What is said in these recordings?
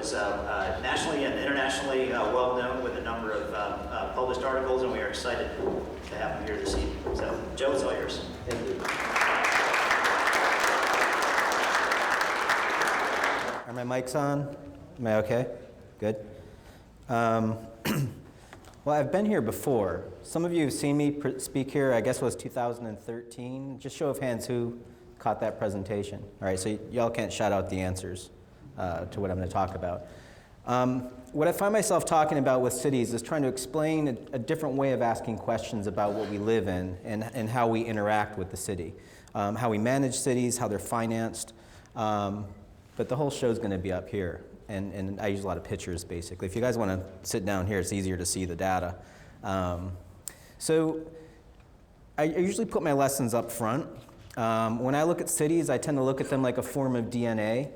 was nationally and internationally well known with a number of published articles, and we are excited to have him here this evening. So, Joe, it's all yours. Thank you. Are my mics on? Am I okay? Good. Well, I've been here before. Some of you have seen me speak here, I guess it was 2013. Just show of hands who caught that presentation. All right, so y'all can't shout out the answers to what I'm going to talk about. What I find myself talking about with cities is trying to explain a different way of asking questions about what we live in and how we interact with the city, how we manage cities, how they're financed. But the whole show is going to be up here. And I use a lot of pictures, basically. If you guys want to sit down here, it's easier to see the data. So I usually put my lessons up front. When I look at cities, I tend to look at them like a form of DNA.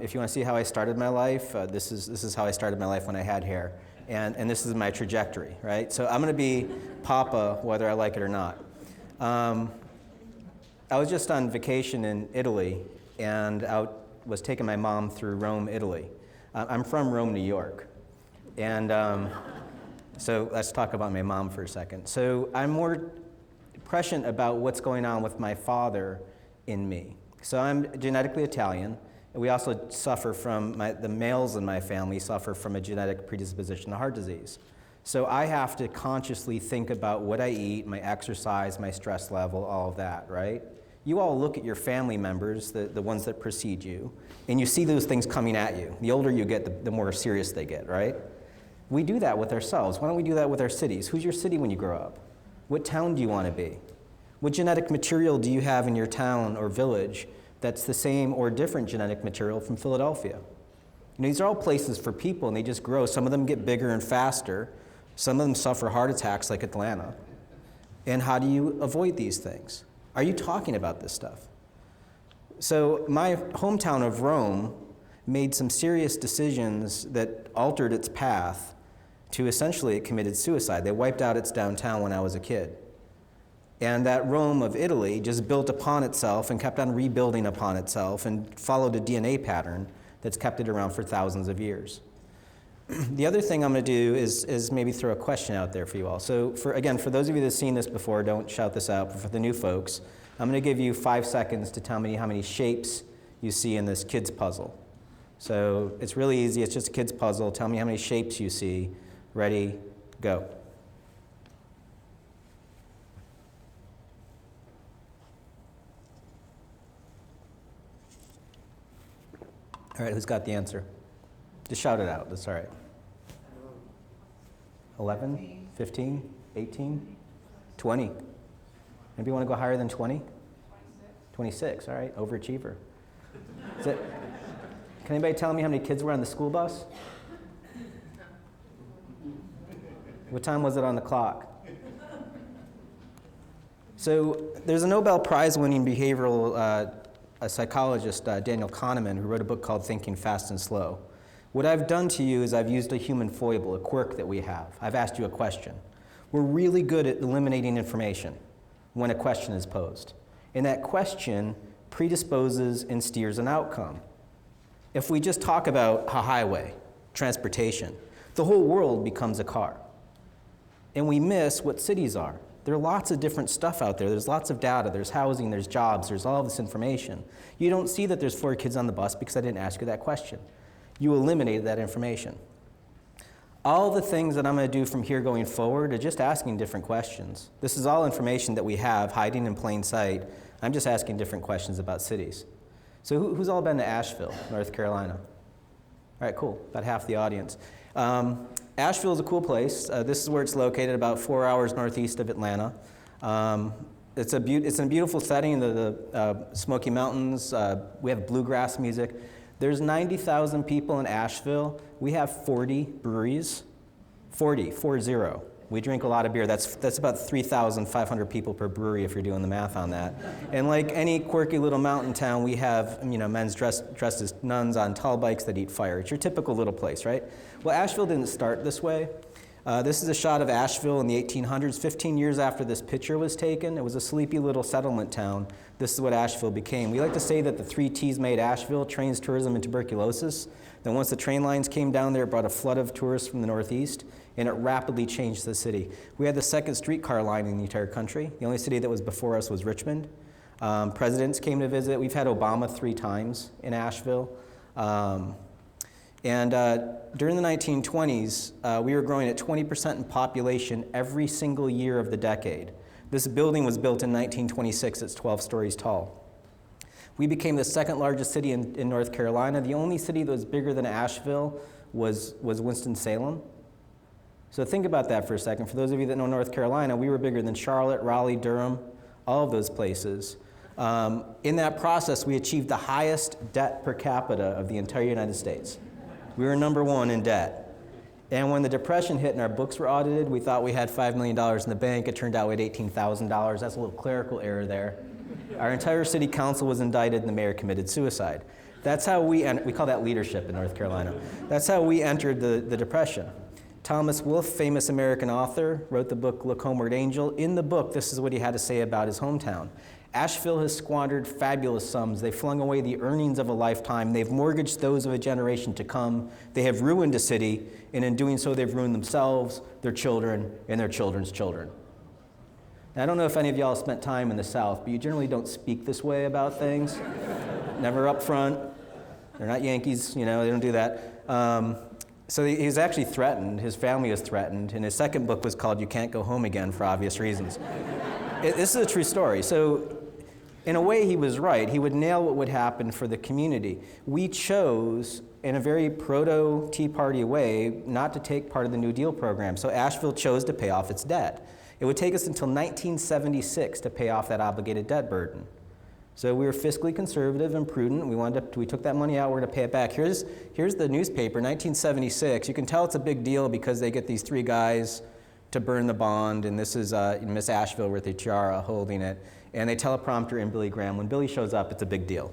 If you want to see how I started my life, this is how I started my life when I had hair. And this is my trajectory, right? So I'm going to be Papa, whether I like it or not. I was just on vacation in Italy, and was taking my mom through Rome, Italy. I'm from Rome, New York. And so let's talk about my mom for a second. So I'm more prescient about what's going on with my father in me. So I'm genetically Italian. We also suffer from, the males in my family suffer from a genetic predisposition to heart disease. So I have to consciously think about what I eat, my exercise, my stress level, all of that, right? You all look at your family members, the ones that precede you, and you see those things coming at you. The older you get, the more serious they get, right? We do that with ourselves. Why don't we do that with our cities? Who's your city when you grow up? What town do you want to be? What genetic material do you have in your town or village that's the same or different genetic material from Philadelphia? You know, these are all places for people, and they just grow. Some of them get bigger and faster. Some of them suffer heart attacks like Atlanta. And how do you avoid these things? Are you talking about this stuff? So my hometown of Rome made some serious decisions that altered its path to essentially it committed suicide. They wiped out its downtown when I was a kid. And that Rome of Italy just built upon itself and kept on rebuilding upon itself and followed a DNA pattern that's kept it around for thousands of years. The other thing I'm going to do is maybe throw a question out there for you all. So for those of you that have seen this before, don't shout this out, but for the new folks, I'm going to give you 5 seconds to tell me how many shapes you see in this kid's puzzle. So it's really easy. It's just a kid's puzzle. Tell me how many shapes you see. Ready, go. All right, who's got the answer? Just shout it out. That's all right. 11, 15, 18, 20. Maybe you want to go higher than 20? 26, all right, overachiever. Is it? Can anybody tell me how many kids were on the school bus? What time was it on the clock? So there's a Nobel Prize-winning behavioral psychologist, Daniel Kahneman, who wrote a book called Thinking Fast and Slow. What I've done to you is I've used a human foible, a quirk that we have. I've asked you a question. We're really good at eliminating information when a question is posed. And that question predisposes and steers an outcome. If we just talk about a highway, transportation, the whole world becomes a car. And we miss what cities are. There are lots of different stuff out there. There's lots of data. There's housing, there's jobs, there's all this information. You don't see that there's 4 kids on the bus because I didn't ask you that question. You eliminated that information. All the things that I'm going to do from here going forward are just asking different questions. This is all information that we have hiding in plain sight. I'm just asking different questions about cities. So who's all been to Asheville, North Carolina? All right, cool. About half the audience. Asheville is a cool place. This is where it's located, about 4 hours northeast of Atlanta. It's in a beautiful setting, the Smoky Mountains. We have bluegrass music. There's 90,000 people in Asheville. We have 40 breweries. 40. We drink a lot of beer. That's about 3,500 people per brewery if you're doing the math on that. And like any quirky little mountain town, we have men's dressed as nuns on tall bikes that eat fire. It's your typical little place, right? Well, Asheville didn't start this way. This is a shot of Asheville in the 1800s. 15 years after this picture was taken, it was a sleepy little settlement town. This is what Asheville became. We like to say that the 3 T's made Asheville: trains, tourism, and tuberculosis. Then once the train lines came down there, it brought a flood of tourists from the Northeast, and it rapidly changed the city. We had the second streetcar line in the entire country. The only city that was before us was Richmond. Presidents came to visit. We've had Obama 3 times in Asheville. During the 1920s, we were growing at 20% in population every single year of the decade. This building was built in 1926. It's 12 stories tall. We became the second largest city in North Carolina. The only city that was bigger than Asheville was Winston-Salem. So think about that for a second. For those of you that know North Carolina, we were bigger than Charlotte, Raleigh, Durham, all of those places. In that process, we achieved the highest debt per capita of the entire United States. We were #1 in debt. And when the Depression hit and our books were audited, we thought we had $5 million in the bank. It turned out we had $18,000. That's a little clerical error there. Our entire city council was indicted and the mayor committed suicide. That's how we call that leadership in North Carolina. That's how we entered the Depression. Thomas Wolfe, famous American author, wrote the book Look Homeward Angel. In the book, this is what he had to say about his hometown. Asheville has squandered fabulous sums. They've flung away the earnings of a lifetime. They've mortgaged those of a generation to come. They have ruined a city, and in doing so, they've ruined themselves, their children, and their children's children. Now, I don't know if any of y'all spent time in the South, but you generally don't speak this way about things. Never up front. They're not Yankees, they don't do that. So he was actually threatened. His family was threatened, and his second book was called You Can't Go Home Again for obvious reasons. This is a true story. So in a way, he was right. He would nail what would happen for the community. We chose, in a very proto-Tea Party way, not to take part of the New Deal program. So Asheville chose to pay off its debt. It would take us until 1976 to pay off that obligated debt burden. So we were fiscally conservative and prudent. We took that money out, we're gonna pay it back. Here's the newspaper, 1976. You can tell it's a big deal because they get these 3 guys to burn the bond, and this is Miss Asheville with the tiara holding it, and they teleprompter in Billy Graham. When Billy shows up, it's a big deal.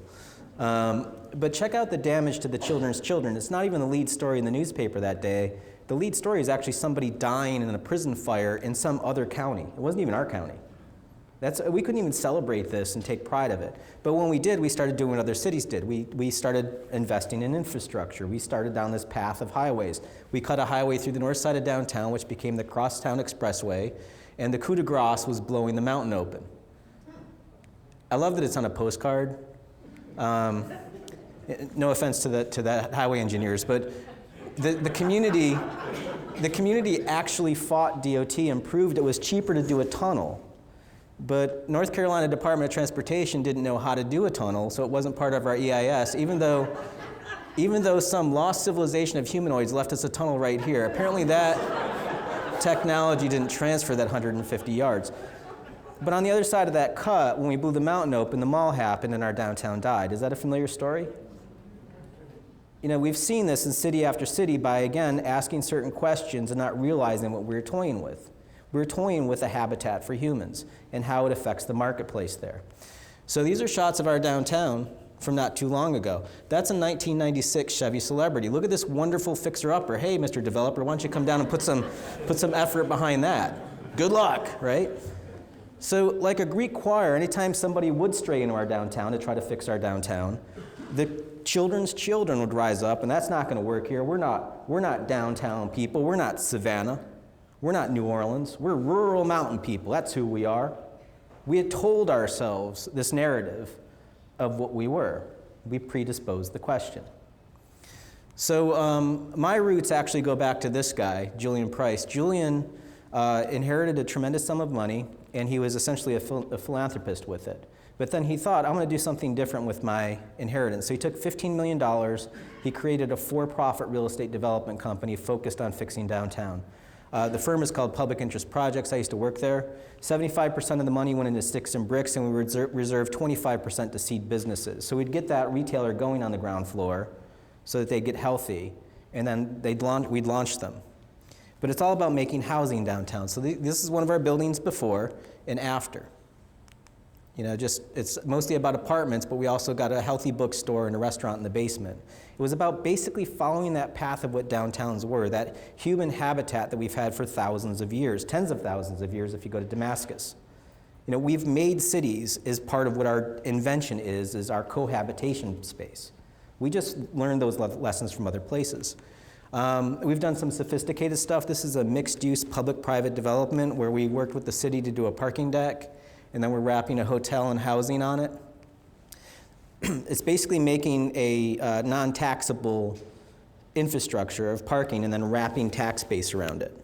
But check out the damage to the children's children. It's not even the lead story in the newspaper that day. The lead story is actually somebody dying in a prison fire in some other county. It wasn't even our county. We couldn't even celebrate this and take pride of it. But when we did, we started doing what other cities did. We started investing in infrastructure. We started down this path of highways. We cut a highway through the north side of downtown, which became the Crosstown Expressway, and the coup de grace was blowing the mountain open. I love that it's on a postcard. No offense to the highway engineers, but the community actually fought DOT and proved it was cheaper to do a tunnel. But North Carolina Department of Transportation didn't know how to do a tunnel, so it wasn't part of our EIS, even though some lost civilization of humanoids left us a tunnel right here. Apparently that technology didn't transfer that 150 yards. But on the other side of that cut, when we blew the mountain open, the mall happened and our downtown died. Is that a familiar story? We've seen this in city after city by, again, asking certain questions and not realizing what we're toying with. We're toying with a habitat for humans and how it affects the marketplace there. So these are shots of our downtown from not too long ago. That's a 1996 Chevy Celebrity. Look at this wonderful fixer-upper. Hey, Mr. Developer, why don't you come down and put some effort behind that? Good luck, right? So like a Greek choir, anytime somebody would stray into our downtown to try to fix our downtown, the children's children would rise up, and that's not going to work here. We're not downtown people. We're not Savannah. We're not New Orleans. We're rural mountain people. That's who we are. We had told ourselves this narrative of what we were. We predisposed the question. So my roots actually go back to this guy, Julian Price. Julian inherited a tremendous sum of money, and he was essentially a philanthropist with it. But then he thought, I'm going to do something different with my inheritance. So he took $15 million. He created a for-profit real estate development company focused on fixing downtown. The firm is called Public Interest Projects. I used to work there. 75% of the money went into sticks and bricks, and we reserved 25% to seed businesses. So we'd get that retailer going on the ground floor so that they'd get healthy, and then we'd launch them. But it's all about making housing downtown. So this is one of our buildings before and after. It's mostly about apartments, but we also got a healthy bookstore and a restaurant in the basement. It was about basically following that path of what downtowns were, that human habitat that we've had for thousands of years, tens of thousands of years if you go to Damascus. We've made cities as part of what our invention is our cohabitation space. We just learned those lessons from other places. We've done some sophisticated stuff. This is a mixed-use public-private development where we worked with the city to do a parking deck, and then we're wrapping a hotel and housing on it. It's basically making a non-taxable infrastructure of parking and then wrapping tax base around it.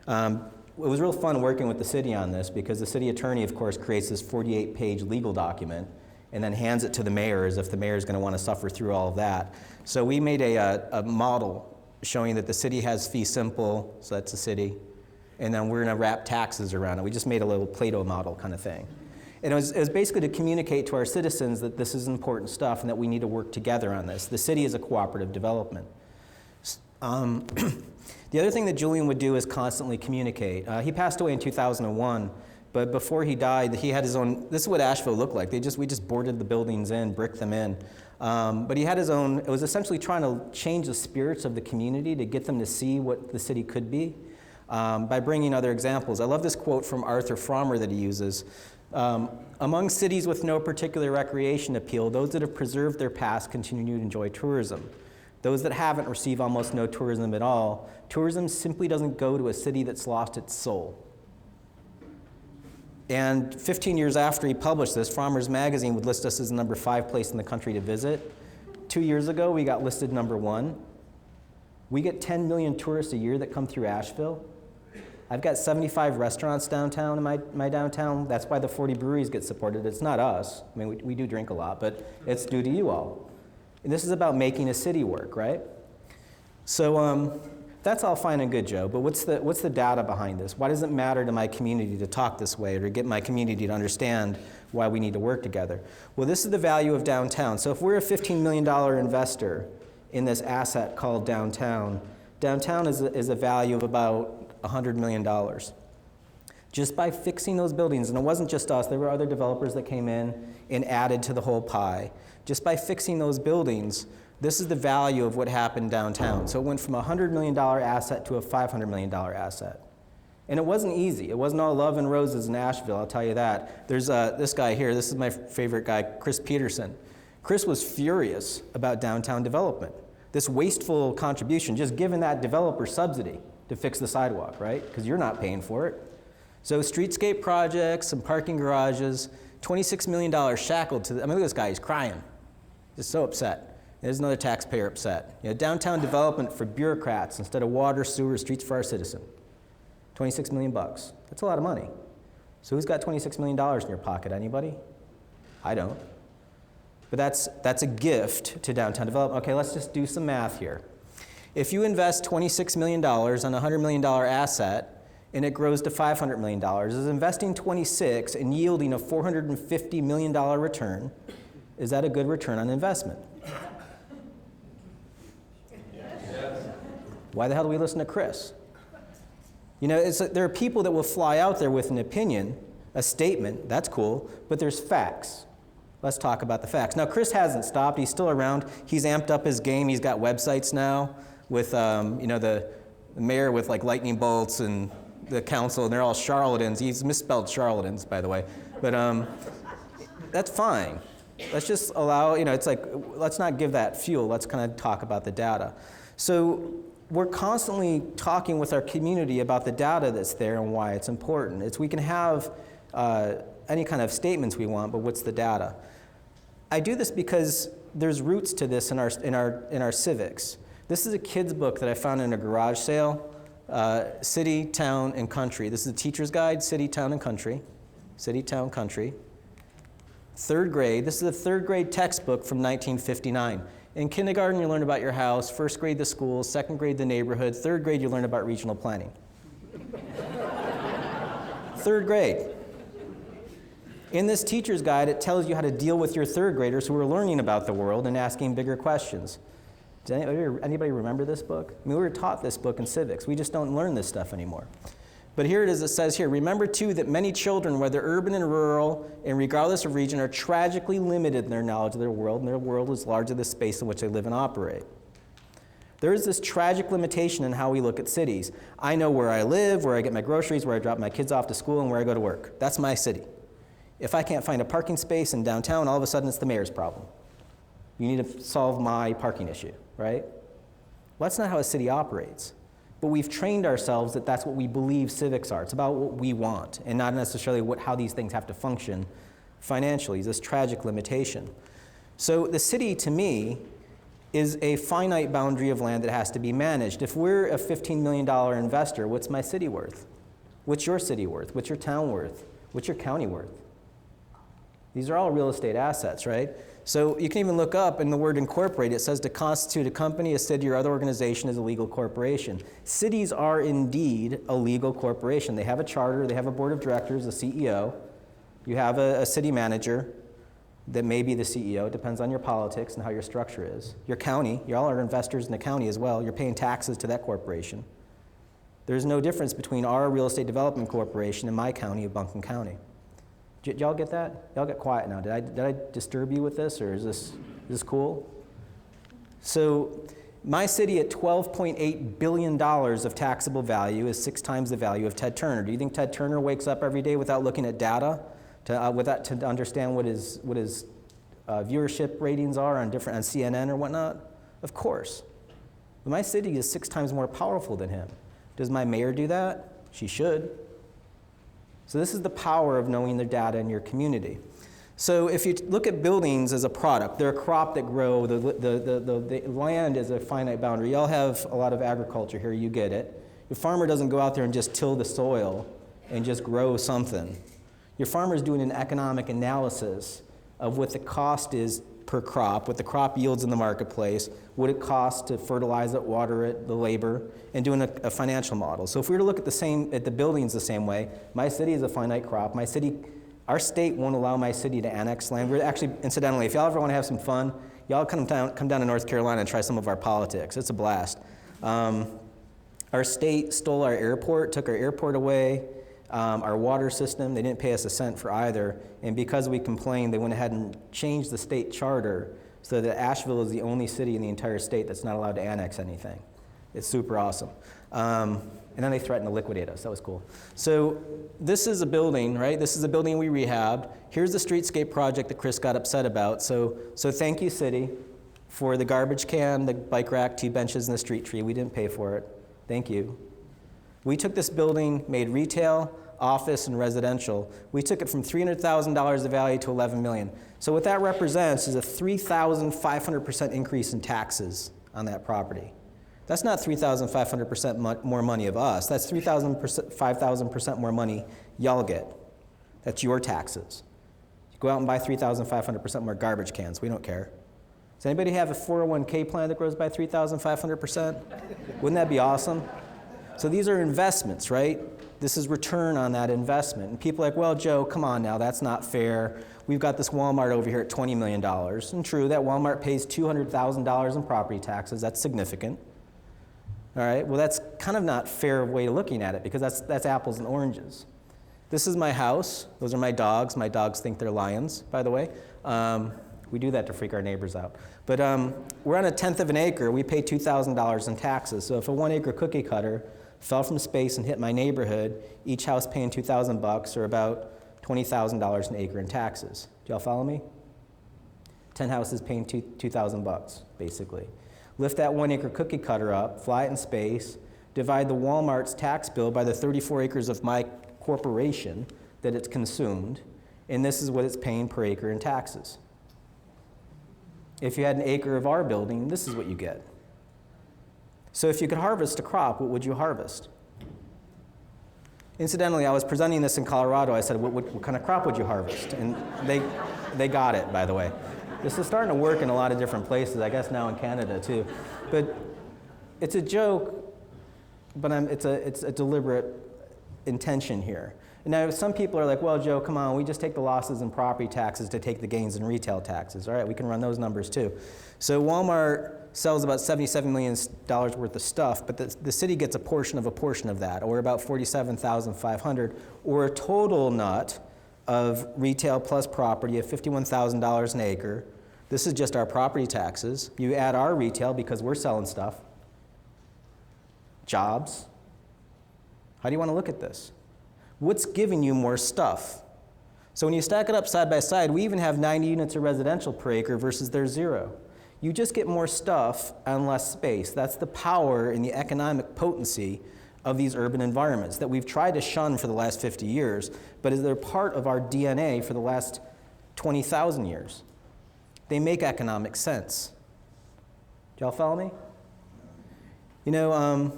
It was real fun working with the city on this because the city attorney, of course, creates this 48-page legal document and then hands it to the mayor as if the mayor is going to want to suffer through all of that. So we made a model showing that the city has fee simple, so that's the city, and then we're going to wrap taxes around it. We just made a little Play-Doh model kind of thing. And it was basically to communicate to our citizens that this is important stuff and that we need to work together on this. The city is a cooperative development. The other thing that Julian would do is constantly communicate. He passed away in 2001, but before he died, he had his own, this is what Asheville looked like. We just boarded the buildings in, bricked them in. But he had his own, it was essentially trying to change the spirits of the community to get them to see what the city could be by bringing other examples. I love this quote from Arthur Frommer that he uses. Among cities with no particular recreation appeal, those that have preserved their past continue to enjoy tourism. Those that haven't receive almost no tourism at all. Tourism simply doesn't go to a city that's lost its soul. And 15 years after he published this, Frommer's magazine would list us as the number 5 place in the country to visit. 2 years ago, we got listed number 1. We get 10 million tourists a year that come through Asheville. I've got 75 restaurants downtown in my downtown. That's why the 40 breweries get supported. It's not us. I mean, we do drink a lot, but it's due to you all. And this is about making a city work, right? So that's all fine and good, Joe, but what's the data behind this? Why does it matter to my community to talk this way or to get my community to understand why we need to work together? Well, this is the value of downtown. So if we're a $15 million investor in this asset called downtown, downtown is a value of about $100 million. Just by fixing those buildings, and it wasn't just us, there were other developers that came in and added to the whole pie. Just by fixing those buildings, this is the value of what happened downtown. So it went from a $100 million asset to a $500 million asset. And it wasn't easy. It wasn't all love and roses in Asheville, I'll tell you that. There's this guy here, this is my favorite guy, Chris Peterson. Chris was furious about downtown development. This wasteful contribution, just giving that developer subsidy to fix the sidewalk, right? Because you're not paying for it. So streetscape projects, some parking garages, $26 million shackled to, I mean, look at this guy, he's crying. Just so upset. There's another taxpayer upset. You know, downtown development for bureaucrats instead of water, sewer, streets for our citizen. 26 million bucks. That's a lot of money. So who's got $26 million in your pocket? Anybody? I don't. But that's a gift to downtown development. Okay, let's just do some math here. If you invest $26 million on a $100 million asset and it grows to $500 million, is investing 26 and yielding a $450 million return, is that a good return on investment? Yes. Why the hell do we listen to Chris? You know, there are people that will fly out there with an opinion, a statement, that's cool, but there's facts. Let's talk about the facts. Now, Chris hasn't stopped. He's still around. He's amped up his game. He's got websites now with, you know, the mayor with like lightning bolts and the council, and they're all charlatans. He's misspelled charlatans, by the way. But that's fine. Let's just allow, you know, it's like, let's not give that fuel. Let's kind of talk about the data. So we're constantly talking with our community about the data that's there and why it's important. We can have any kind of statements we want, but what's the data? I do this because there's roots to this in our civics. This is a kid's book that I found in a garage sale, City, Town, and Country. This is a teacher's guide, City, Town, and Country. City, Town, Country. 3rd grade, this is a 3rd grade textbook from 1959. In kindergarten, you learn about your house. 1st grade, the school. 2nd grade, the neighborhood. 3rd grade, you learn about regional planning. 3rd grade. In this teacher's guide, it tells you how to deal with your 3rd graders who are learning about the world and asking bigger questions. Does anybody remember this book? I mean, we were taught this book in civics. We just don't learn this stuff anymore. But here it is, it says here, remember too that many children, whether urban and rural, and regardless of region, are tragically limited in their knowledge of their world, and their world is largely the space in which they live and operate. There is this tragic limitation in how we look at cities. I know where I live, where I get my groceries, where I drop my kids off to school, and where I go to work. That's my city. If I can't find a parking space in downtown, all of a sudden it's the mayor's problem. You need to solve my parking issue, right? Well, that's not how a city operates. But we've trained ourselves that that's what we believe civics are. It's about what we want and not necessarily how these things have to function financially, this tragic limitation. So the city, to me, is a finite boundary of land that has to be managed. If we're a $15 million investor, what's my city worth? What's your city worth? What's your town worth? What's your county worth? These are all real estate assets, right? So you can even look up in the word incorporate, it says to constitute a company, a city, or other organization as a legal corporation. Cities are indeed a legal corporation. They have a charter, they have a board of directors, a CEO. You have a city manager that may be the CEO. It depends on your politics and how your structure is. Your county, you all are investors in the county as well. You're paying taxes to that corporation. There's no difference between our real estate development corporation and my county of Buncombe County. Did y'all get that? Y'all get quiet now. Did I disturb you with this, or is this cool? So my city at $12.8 billion of taxable value is 6 times the value of Ted Turner. Do you think Ted Turner wakes up every day without looking at data to understand what his viewership ratings are on CNN or whatnot? Of course. But my city is 6 times more powerful than him. Does my mayor do that? She should. So this is the power of knowing the data in your community. So if you look at buildings as a product, they're a crop that grow, the land is a finite boundary. Y'all have a lot of agriculture here, you get it. Your farmer doesn't go out there and just till the soil and just grow something. Your farmer is doing an economic analysis of what the cost is per crop, what the crop yields in the marketplace, what it costs to fertilize it, water it, the labor, and doing a financial model. So if we were to look at the buildings the same way, my city is a finite crop. Our state won't allow my city to annex land. We're actually, incidentally, if y'all ever want to have some fun, y'all come down to North Carolina and try some of our politics. It's a blast. Our state stole our airport, took our airport away, our water system. They didn't pay us a cent for either. And because we complained, they went ahead and changed the state charter so that Asheville is the only city in the entire state that's not allowed to annex anything. It's super awesome. And then they threatened to liquidate us. That was cool. So this is a building, right? This is a building we rehabbed. Here's the streetscape project that Chris got upset about. So thank you, city, for the garbage can, the bike rack, 2 benches, and the street tree. We didn't pay for it. Thank you. We took this building, made retail, office, and residential. We took it from $300,000 of value to $11 million. So what that represents is a 3,500% increase in taxes on that property. That's not 3,500% more money of us. That's 5,000% more money y'all get. That's your taxes. You go out and buy 3,500% more garbage cans. We don't care. Does anybody have a 401k plan that grows by 3,500%? Wouldn't that be awesome? So these are investments, right? This is return on that investment. And people are like, well, Joe, come on now, that's not fair. We've got this Walmart over here at $20 million. And true, that Walmart pays $200,000 in property taxes. That's significant. All right, well, that's kind of not fair way of looking at it because that's apples and oranges. This is my house. Those are my dogs. My dogs think they're lions, by the way. We do that to freak our neighbors out. But we're on 1/10 of an acre. We pay $2,000 in taxes. So if a 1-acre cookie cutter fell from space and hit my neighborhood, each house paying $2,000 or about $20,000 an acre in taxes. Do y'all follow me? 10 houses paying $2,000, basically. Lift that 1-acre cookie cutter up, fly it in space, divide the Walmart's tax bill by the 34 acres of my corporation that it's consumed, and this is what it's paying per acre in taxes. If you had an acre of our building, this is what you get. So if you could harvest a crop, what would you harvest? Incidentally, I was presenting this in Colorado. I said, what kind of crop would you harvest? And they got it, by the way. This is starting to work in a lot of different places, I guess now in Canada too. But it's a joke, but it's a deliberate intention here. And now some people are like, well, Joe, come on, we just take the losses in property taxes to take the gains in retail taxes. All right, we can run those numbers too. So Walmart sells about $77 million worth of stuff, but the city gets a portion of that, or about $47,500, or a total nut of retail plus property of $51,000 an acre. This is just our property taxes. You add our retail because we're selling stuff. Jobs. How do you want to look at this? What's giving you more stuff? So when you stack it up side by side, we even have 90 units of residential per acre versus their 0. You just get more stuff and less space. That's the power and the economic potency of these urban environments that we've tried to shun for the last 50 years, but they're part of our DNA for the last 20,000 years. They make economic sense. Do y'all follow me? You know,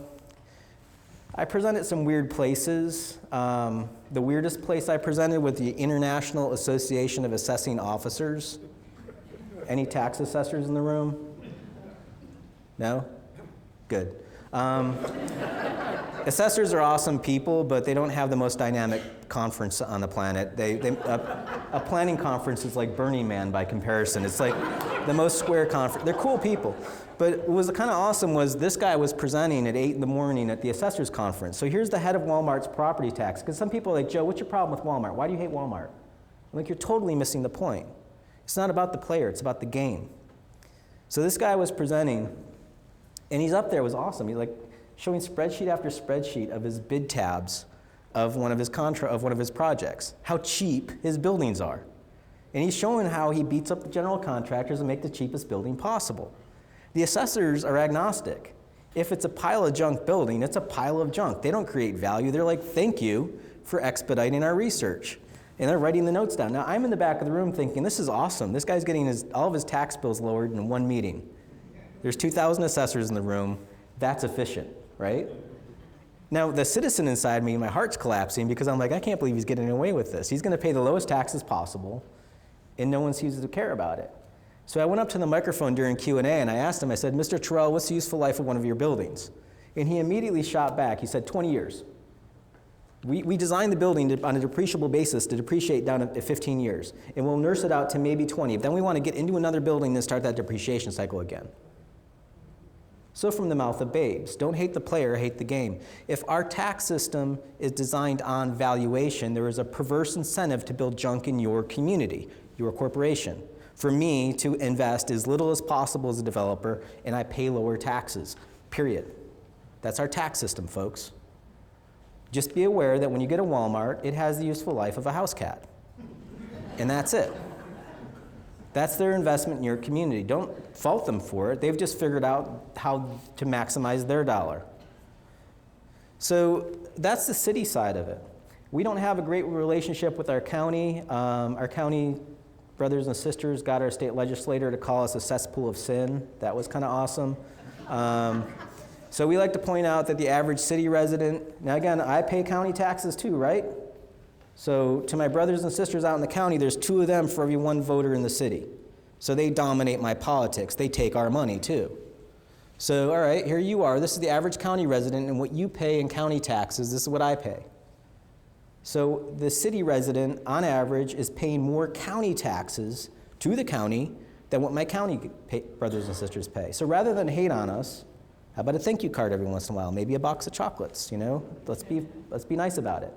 I presented some weird places. The weirdest place I presented was the International Association of Assessing Officers. Any tax assessors in the room? No? Good. Assessors are awesome people, but they don't have the most dynamic conference on the planet. A planning conference is like Burning Man by comparison. It's like the most square conference. They're cool people. But what was kind of awesome was this guy was presenting at 8 in the morning at the assessors conference. So here's the head of Walmart's property tax. Because some people are like, Joe, what's your problem with Walmart? Why do you hate Walmart? I'm like, you're totally missing the point. It's not about the player, it's about the game. So this guy was presenting, and he's up there, it was awesome. He's like showing spreadsheet after spreadsheet of his bid tabs of one of his projects, how cheap his buildings are. And he's showing how he beats up the general contractors and make the cheapest building possible. The assessors are agnostic. If it's a pile of junk building, it's a pile of junk. They don't create value. They're like, thank you for expediting our research. And they're writing the notes down. Now, I'm in the back of the room thinking, this is awesome. This guy's getting all of his tax bills lowered in one meeting. There's 2,000 assessors in the room. That's efficient, right? Now, the citizen inside me, my heart's collapsing because I'm like, I can't believe he's getting away with this. He's going to pay the lowest taxes possible, and no one seems to care about it. So I went up to the microphone during Q&A, and I asked him, I said, Mr. Terrell, what's the useful life of one of your buildings? And he immediately shot back. He said, 20 years. We designed the building on a depreciable basis to depreciate down to 15 years, and we'll nurse it out to maybe 20. Then we want to get into another building and start that depreciation cycle again. So from the mouth of babes, don't hate the player, hate the game. If our tax system is designed on valuation, there is a perverse incentive to build junk in your community, your corporation. For me to invest as little as possible as a developer, and I pay lower taxes, period. That's our tax system, folks. Just be aware that when you get a Walmart, it has the useful life of a house cat. And that's it. That's their investment in your community. Don't fault them for it. They've just figured out how to maximize their dollar. So that's the city side of it. We don't have a great relationship with our county. Our county brothers and sisters got our state legislator to call us a cesspool of sin. That was kind of awesome. So we like to point out that the average city resident, now again, I pay county taxes too, right? So to my brothers and sisters out in the county, there's 2 of them for every 1 voter in the city. So they dominate my politics. They take our money too. So all right, here you are. This is the average county resident, and what you pay in county taxes, this is what I pay. So the city resident, on average, is paying more county taxes to the county than what my county brothers and sisters pay. So rather than hate on us, how about a thank you card every once in a while? Maybe a box of chocolates, you know? Let's be nice about it.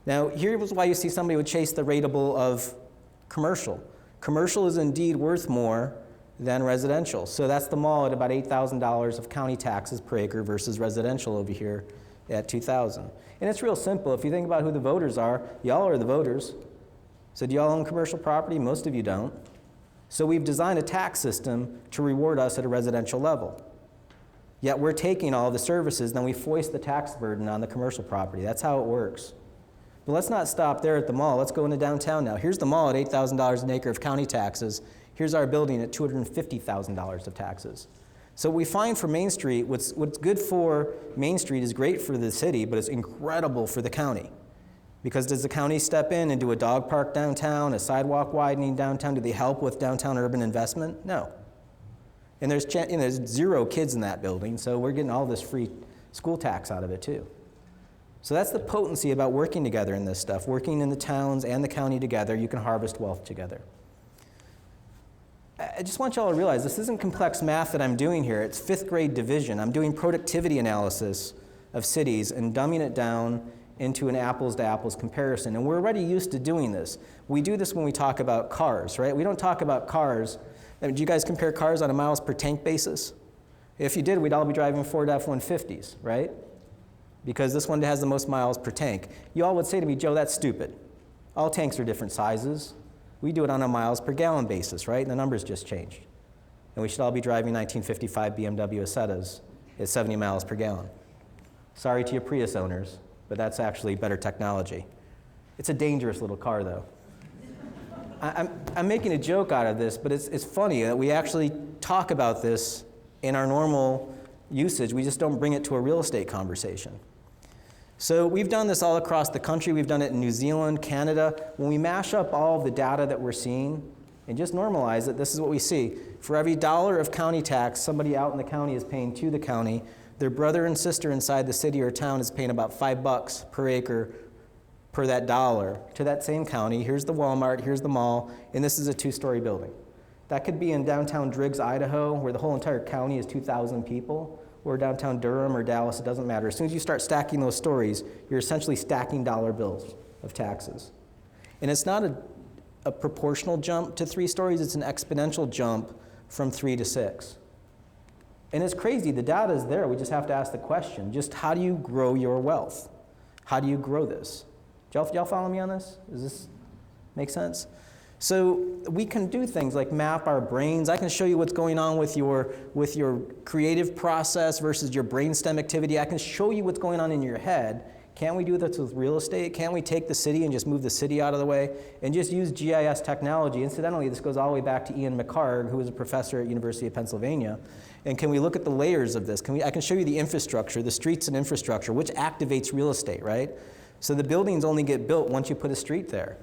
Now, here's why you see somebody would chase the rateable of commercial. Commercial is indeed worth more than residential. So that's the mall at about $8,000 of county taxes per acre versus residential over here at $2,000. And it's real simple. If you think about who the voters are, y'all are the voters. So do y'all own commercial property? Most of you don't. So we've designed a tax system to reward us at a residential level. Yet we're taking all the services, then we foist the tax burden on the commercial property. That's how it works. But let's not stop there at the mall. Let's go into downtown now. Here's the mall at $8,000 an acre of county taxes. Here's our building at $250,000 of taxes. So we find for Main Street, what's good for Main Street is great for the city, but it's incredible for the county. Because does the county step in and do a dog park downtown, a sidewalk widening downtown? Do they help with downtown urban investment? No. And there's 0 kids in that building, so we're getting all this free school tax out of it too. So that's the potency about working together in this stuff. Working in the towns and the county together, you can harvest wealth together. I just want y'all to realize this isn't complex math that I'm doing here. It's 5th grade division. I'm doing productivity analysis of cities and dumbing it down into an apples to apples comparison. And we're already used to doing this. We do this when we talk about cars, right? We don't talk about cars. Do you guys compare cars on a miles per tank basis? If you did, we'd all be driving Ford F-150s, right? Because this one has the most miles per tank. You all would say to me, Joe, that's stupid. All tanks are different sizes. We do it on a miles per gallon basis, right? And the numbers just changed. and we should all be driving 1955 BMW Acetas at 70 miles per gallon. Sorry to you Prius owners, but that's actually better technology. It's a dangerous little car, though. I'm making a joke out of this, but it's funny that we actually talk about this in our normal usage. We just don't bring it to a real estate conversation. So we've done this all across the country. We've done it in New Zealand, Canada. When we mash up all of the data that we're seeing and just normalize it, this is what we see. For every dollar of county tax somebody out in the county is paying to the county, their brother and sister inside the city or town is paying about $5 per acre per that dollar to that same county. Here's the Walmart, here's the mall, and this is a 2-story building. That could be in downtown Driggs, Idaho, where the whole entire county is 2,000 people, or downtown Durham or Dallas, it doesn't matter. As soon as you start stacking those stories, you're essentially stacking dollar bills of taxes. And it's not a proportional jump to 3 stories, it's an exponential jump from 3 to 6. And it's crazy, the data is there, we just have to ask the question, just how do you grow your wealth? How do you grow this? Y'all follow me on this? Does this make sense? So we can do things like map our brains. I can show you what's going on with your creative process versus your brainstem activity. I can show you what's going on in your head. Can't we do this with real estate? Can't we take the city and just move the city out of the way and just use GIS technology? Incidentally, this goes all the way back to Ian McHarg, who was a professor at University of Pennsylvania. And can we look at the layers of this? I can show you the infrastructure, the streets and infrastructure, which activates real estate, right? So the buildings only get built once you put a street there.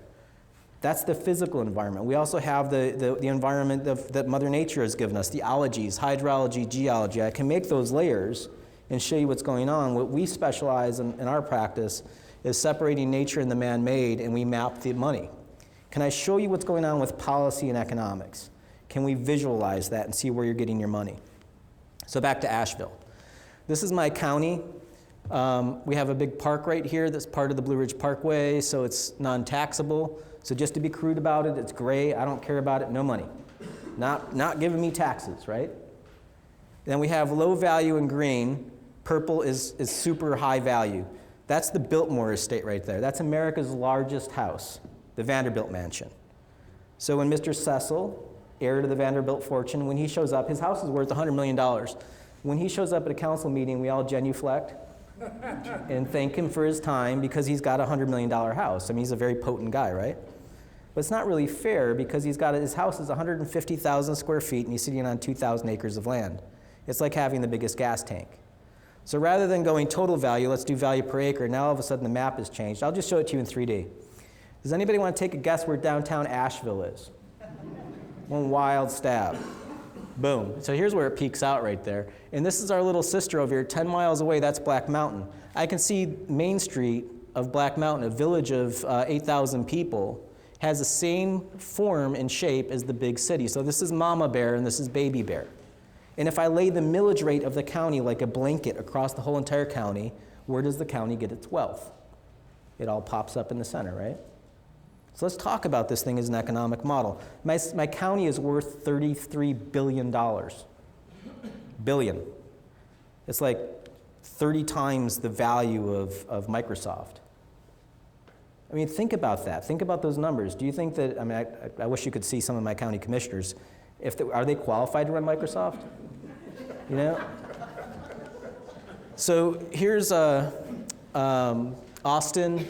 That's the physical environment. We also have the environment that Mother Nature has given us, the ologies, hydrology, geology. I can make those layers and show you what's going on. What we specialize in our practice is separating nature and the man-made, and we map the money. Can I show you what's going on with policy and economics? Can we visualize that and see where you're getting your money? So back to Asheville. This is my county. We have a big park right here that's part of the Blue Ridge Parkway, so it's non-taxable. So just to be crude about it, it's gray, I don't care about it, no money. Not giving me taxes, right? Then we have low value in green. Purple is super high value. That's the Biltmore estate right there. That's America's largest house, the Vanderbilt mansion. So when Mr. Cecil, heir to the Vanderbilt fortune, when he shows up, his house is worth $100 million. When he shows up at a council meeting, we all genuflect and thank him for his time because he's got a $100 million house. I mean, he's a very potent guy, right? But it's not really fair because his house is 150,000 square feet and he's sitting on 2,000 acres of land. It's like having the biggest gas tank. So rather than going total value, let's do value per acre. Now all of a sudden the map has changed. I'll just show it to you in 3D. Does anybody want to take a guess where downtown Asheville is? One wild stab. Boom. So here's where it peaks out right there. And this is our little sister over here, 10 miles away, that's Black Mountain. I can see Main Street of Black Mountain, a village of 8,000 people, has the same form and shape as the big city. So this is Mama Bear and this is Baby Bear. And if I lay the millage rate of the county like a blanket across the whole entire county, where does the county get its wealth? It all pops up in the center, right? So let's talk about this thing as an economic model. My county is worth $33 billion. Billion. It's like 30 times the value of Microsoft. I mean, think about that. Think about those numbers. Do you think that, I mean, I wish you could see some of my county commissioners. Are they qualified to run Microsoft? You know? So here's Austin.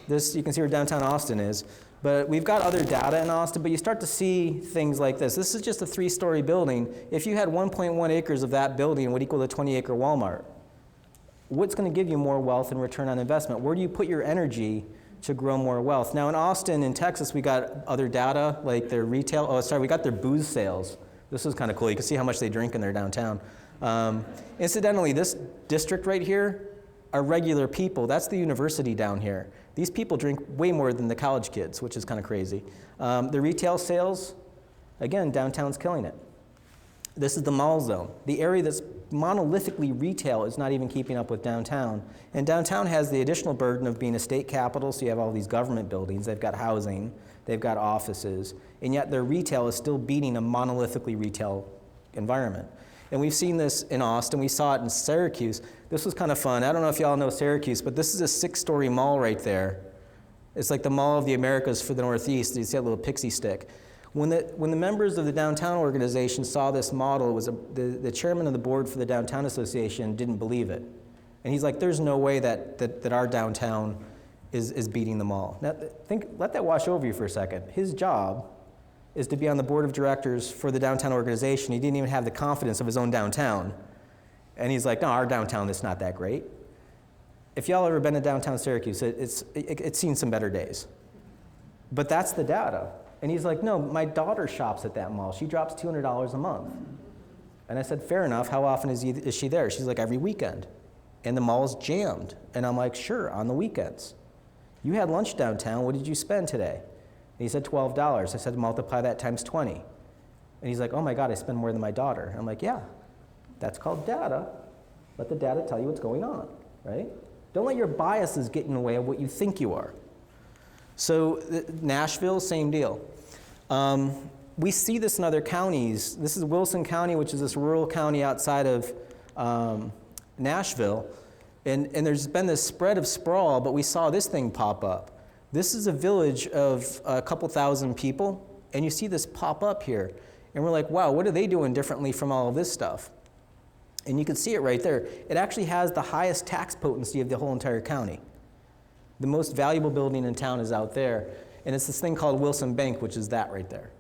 You can see where downtown Austin is. But we've got other data in Austin, but you start to see things like this. This is just a 3-story building. If you had 1.1 acres of that building, it would equal a 20-acre Walmart. What's going to give you more wealth and return on investment? Where do you put your energy to grow more wealth? Now in Austin, in Texas, we got other data, like their retail, we got their booze sales. This is kind of cool. You can see how much they drink in their downtown. Incidentally, this district right here are regular people. That's the university down here. These people drink way more than the college kids, which is kind of crazy. The retail sales, again, downtown's killing it. This is the mall zone. The area that's monolithically retail is not even keeping up with downtown. And downtown has the additional burden of being a state capital, so you have all these government buildings. They've got housing, they've got offices, and yet their retail is still beating a monolithically retail environment. And we've seen this in Austin. We saw it in Syracuse. This was kind of fun. I don't know if y'all know Syracuse, but this is a 6-story mall right there. It's like the Mall of the Americas for the Northeast. You see that little pixie stick. When the members of the downtown organization saw this model, it was the chairman of the board for the Downtown Association didn't believe it. And he's like, there's no way that our downtown is beating them all. Now, let that wash over you for a second. His job is to be on the board of directors for the downtown organization. He didn't even have the confidence of his own downtown. And he's like, no, our downtown is not that great. If y'all ever been to downtown Syracuse, it's seen some better days. But that's the data. And he's like, no, my daughter shops at that mall. She drops $200 a month. And I said, fair enough. How often is she there? She's like, every weekend. And the mall's jammed. And I'm like, sure, on the weekends. You had lunch downtown. What did you spend today? And he said, $12. I said, multiply that times 20. And he's like, oh my God, I spend more than my daughter. And I'm like, yeah, that's called data. Let the data tell you what's going on, right? Don't let your biases get in the way of what you think you are. So Nashville, same deal. We see this in other counties. This is Wilson County, which is this rural county outside of Nashville. And there's been this spread of sprawl, but we saw this thing pop up. This is a village of a couple thousand people, and you see this pop up here. And we're like, wow, what are they doing differently from all of this stuff? And you can see it right there. It actually has the highest tax potency of the whole entire county. The most valuable building in town is out there. And it's this thing called Wilson Bank, which is that right there.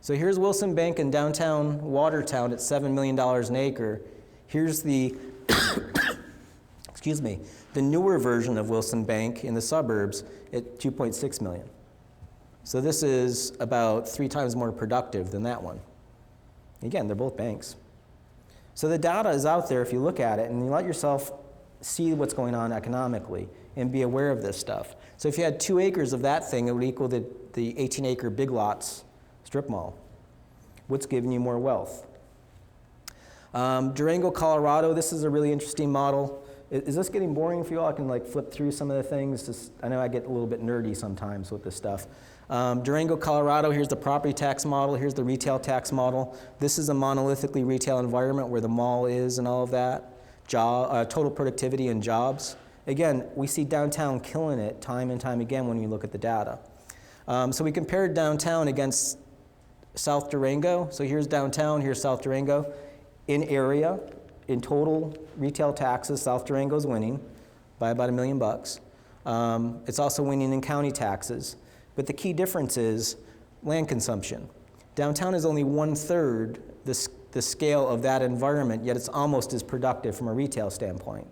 So here's Wilson Bank in downtown Watertown at $7 million an acre. Here's the, excuse me, the newer version of Wilson Bank in the suburbs at $2.6 million. So this is about 3 times more productive than that one. Again, they're both banks. So the data is out there if you look at it and you let yourself see what's going on economically and be aware of this stuff. So if you had 2 acres of that thing, it would equal the 18-acre Big Lots strip mall. What's giving you more wealth? Durango, Colorado, this is a really interesting model. Is this getting boring for you all? I can like flip through some of the things. I know I get a little bit nerdy sometimes with this stuff. Durango, Colorado, here's the property tax model, here's the retail tax model. This is a monolithically retail environment where the mall is and all of that. Total productivity and jobs. Again, we see downtown killing it time and time again when we look at the data. So we compared downtown against South Durango. So here's downtown, here's South Durango. In area, in total retail taxes, South Durango's winning by about $1 million. It's also winning in county taxes. But the key difference is land consumption. Downtown is only 1/3 the scale of that environment, yet it's almost as productive from a retail standpoint.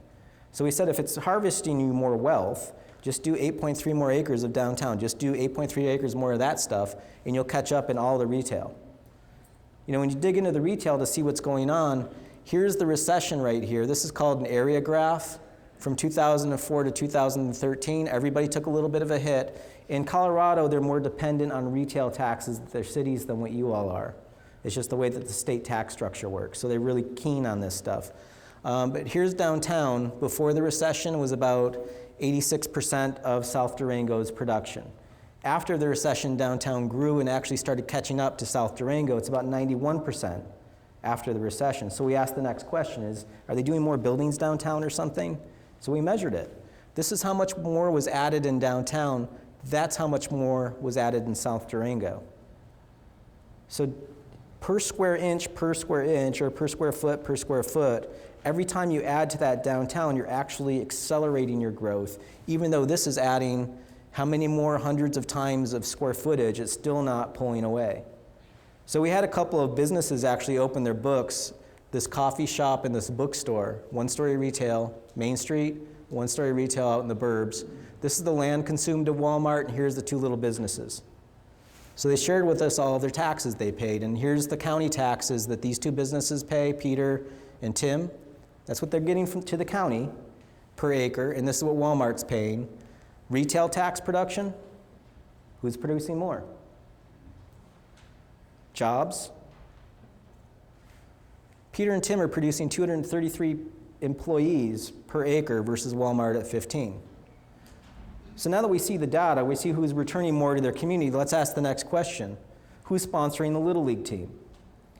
So we said if it's harvesting you more wealth, just do 8.3 more acres of downtown. Just do 8.3 acres more of that stuff, and you'll catch up in all the retail. You know, when you dig into the retail to see what's going on, here's the recession right here. This is called an area graph. From 2004 to 2013, everybody took a little bit of a hit. In Colorado, they're more dependent on retail taxes at their cities than what you all are. It's just the way that the state tax structure works. So they're really keen on this stuff. But here's downtown. Before the recession, it was about 86% of South Durango's production. After the recession, downtown grew and actually started catching up to South Durango. It's about 91% after the recession. So we asked the next question is, are they doing more buildings downtown or something? So we measured it. This is how much more was added in downtown. That's how much more was added in South Durango. So per square inch, or per square foot, every time you add to that downtown, you're actually accelerating your growth. Even though this is adding how many more hundreds of times of square footage, it's still not pulling away. So we had a couple of businesses actually open their books, this coffee shop and this bookstore, 1-story retail, Main Street, 1-story retail out in the burbs. This is the land consumed of Walmart, and here's the 2 little businesses. So they shared with us all of their taxes they paid, and here's the county taxes that these 2 businesses pay, Peter and Tim. That's what they're getting to the county per acre, and this is what Walmart's paying. Retail tax production, who's producing more? Jobs. Peter and Tim are producing 233 employees per acre versus Walmart at 15. So now that we see the data, we see who's returning more to their community, let's ask the next question. Who's sponsoring the Little League team?